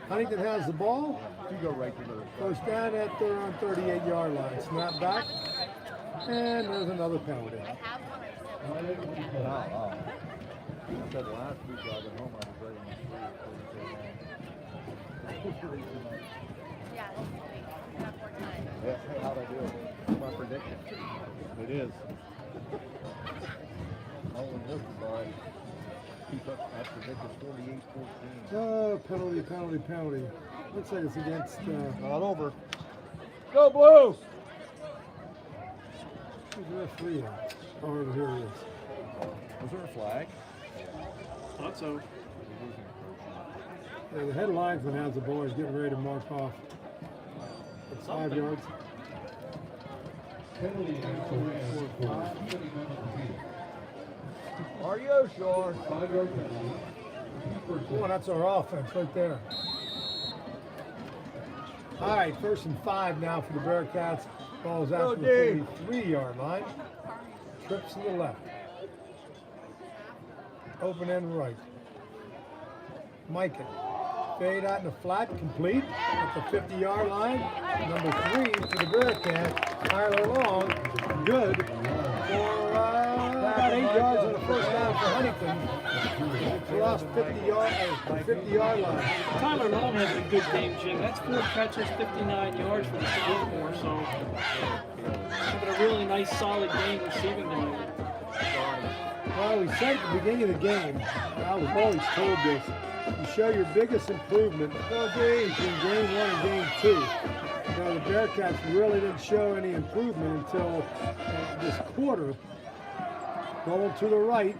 Huntington has the ball. You go right to the First down at their own 38-yard line. Snap back. And there's another penalty. I said last week driving home I was ready to Yeah, this week. Not 4 times. Yeah, how'd I do it? My prediction. It is. Only this is all right. Keep up. I predicted 48-14. Oh, penalty. Looks like it's against. Not over. Go Blue! Who's the referee at? Oh, here he is. Was there a flag? Thought so. Yeah, the head linesman has the ball. He's getting ready to mark off. At 5 yards. Are you sure? Oh, that's our offense right there. All right, 1st and 5 now for the Bearcats. Ball's out to the 43-yard line. Trips to the left. Open end right. Micah. Fade out in the flat, complete at the 50-yard line. Number 3 for the Bearcats. Tyler Long, good for about 8 yards on the first down for Huntington. Across 50-yard line. Tyler Long has a good game, Jim. That's 4 catches, 59 yards for the sophomore, so having a really nice, solid game receiving tonight. Well, we said at the beginning of the game, I was always told this, you show your biggest improvement between game 1 and game 2. Now the Bearcats really didn't show any improvement until this quarter. Going to the right.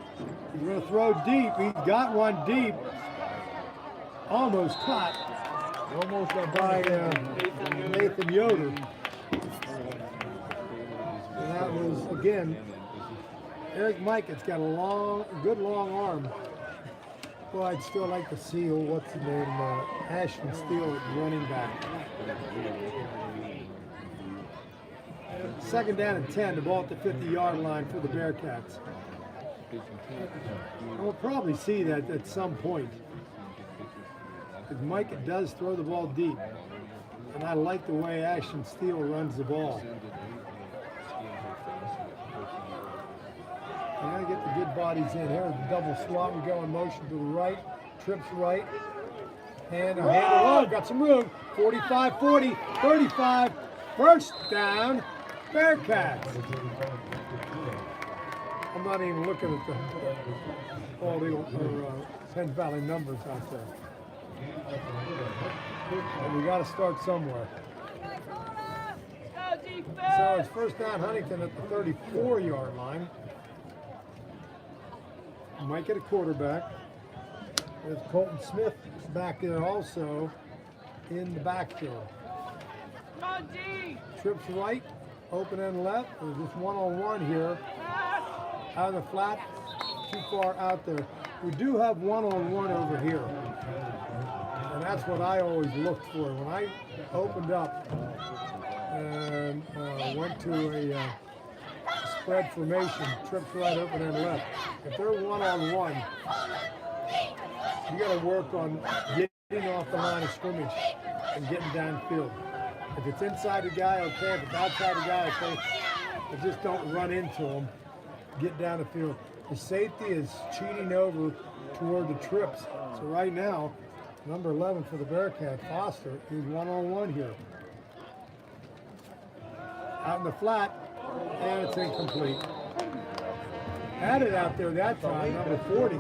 He's going to throw deep. He's got one deep. Almost caught Almost got by Nathan Yoder. And that was, again, Eric Mikett's got a good long arm. Well, I'd still like to see, what's the name, Ashton Steele at running back. Second down and 10, the ball at the 50-yard line for the Bearcats. We'll probably see that at some point. Because Mike does throw the ball deep. And I like the way Ashton Steele runs the ball. You gotta get the good bodies in. Here's the double slot. We go in motion to the right. Trips right. And a handle. Got some room. 45, 40, 35. First down. Bearcats. I'm not even looking at all the Penn Valley numbers out there. But we got to start somewhere. So it's first down Huntington at the 34-yard line. Might get a quarterback. There's Colton Smith back there also in the backfield. Trips right, open and left. There's just one-on-one here. Out of the flat, too far out there. We do have one-on-one over here. And that's what I always looked for. When I opened up and went to a spread formation, trips right, open and left. If they're one-on-one, you got to work on getting off the line of scrimmage and getting downfield. If it's inside the guy, okay. If it's outside the guy, okay. But just don't run into him. Get down the field. The safety is cheating over toward the trips. So right now, number 11 for the Bearcat, Foster, is one-on-one here. Out in the flat, and it's incomplete. Had it out there that time, number 40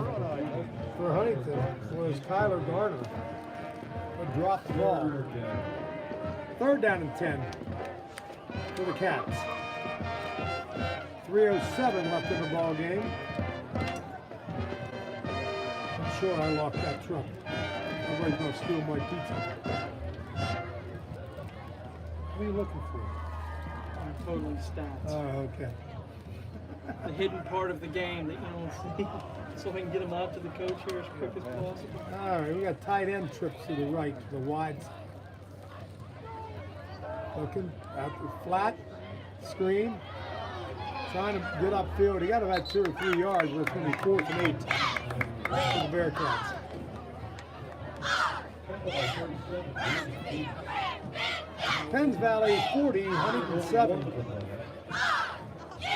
for Huntington was Kyler Garner, but dropped the ball. Third down and 10 for the Cats. 3:07 left in the ball game. I'm sure I locked that truck. Nobody's gonna steal my pizza. What are you looking for? I'm totally stats. Oh, okay. The hidden part of the game that you don't see, so I can get them out to the coach here as quick as possible. All right, we got tight end trips to the right, to the wide side. Looking out the flat, screen, trying to get upfield. He got about 2 or 3 yards, but it's going to be 4th and 8 for the Bearcats. Penn Valley 40, Huntington 7. I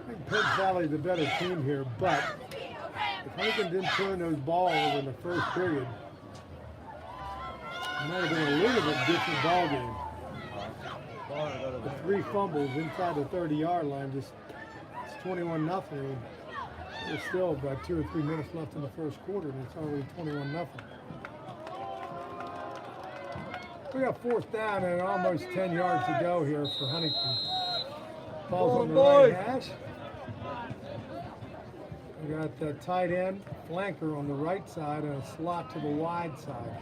think Penn Valley is the better team here, but if Huntington didn't turn those balls over in the first period, it might have been a little bit different ball game. The 3 fumbles inside the 30-yard line, just it's 21-0. There's still about 2 or 3 minutes left in the first quarter, and it's already 21-0. We got 4th down and almost 10 yards to go here for Huntington. Ball's on the right hash. We got the tight end flanker on the right side and a slot to the wide side.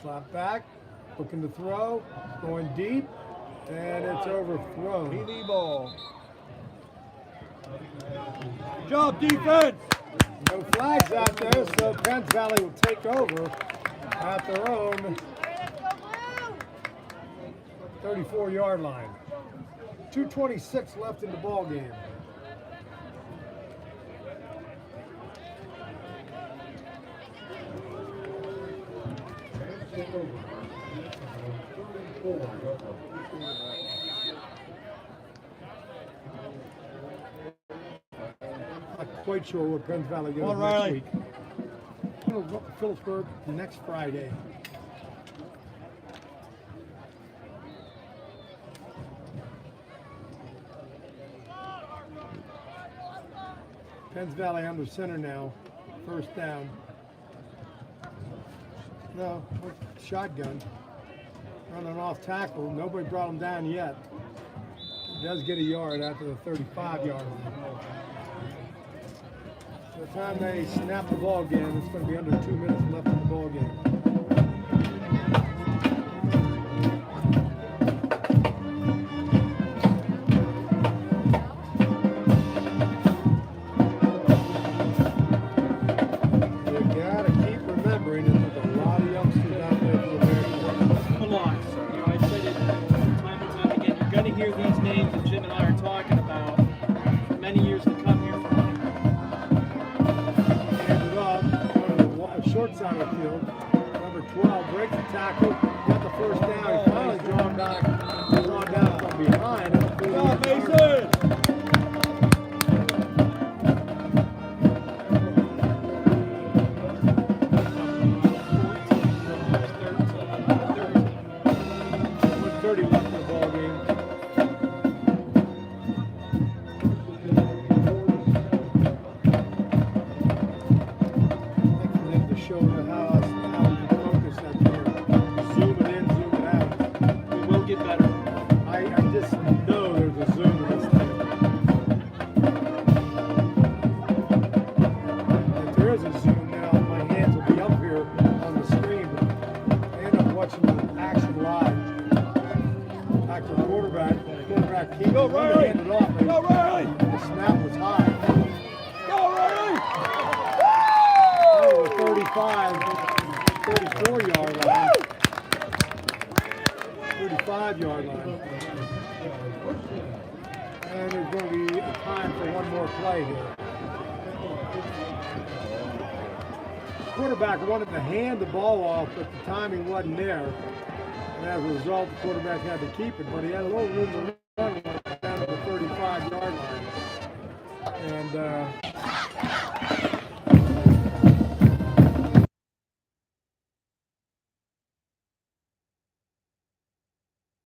Slot back, looking to throw, going deep, and it's overthrown. TD ball. Good job, defense. No flags out there, so Penn Valley will take over at their own 34-yard line. 2:26 left in the ball game. Not quite sure where Penn Valley goes next Riley. week. We'll go up to Phillipsburg next Friday. Penn Valley under center now. First down. No, shotgun. Running off tackle. Nobody brought him down yet. He does get a yard after the 35-yard line. By the time they snap the ball game, it's going to be under 2 minutes left in the ball game. Side of the field. Number 12 breaks the tackle, got the first down. He's finally drawn down from behind. Stop, Mason! Left in the ball game. Show how we can focus that here. Zoom it in, zoom it out. We will get better. I just know there's a zoom in this thing. If there is a zoom now, my hands will be up here on the screen. I end up watching the action live. Back to the quarterback. Quarterback keeps Go, Riley! handed off. Go, Riley! The snap was high. Go, Riley! 34-yard line. 35-yard line. And there's going to be time for one more play here. Quarterback wanted to hand the ball off, but the timing wasn't there. And as a result, the quarterback had to keep it, but he had a little room to run down at the 35-yard line. And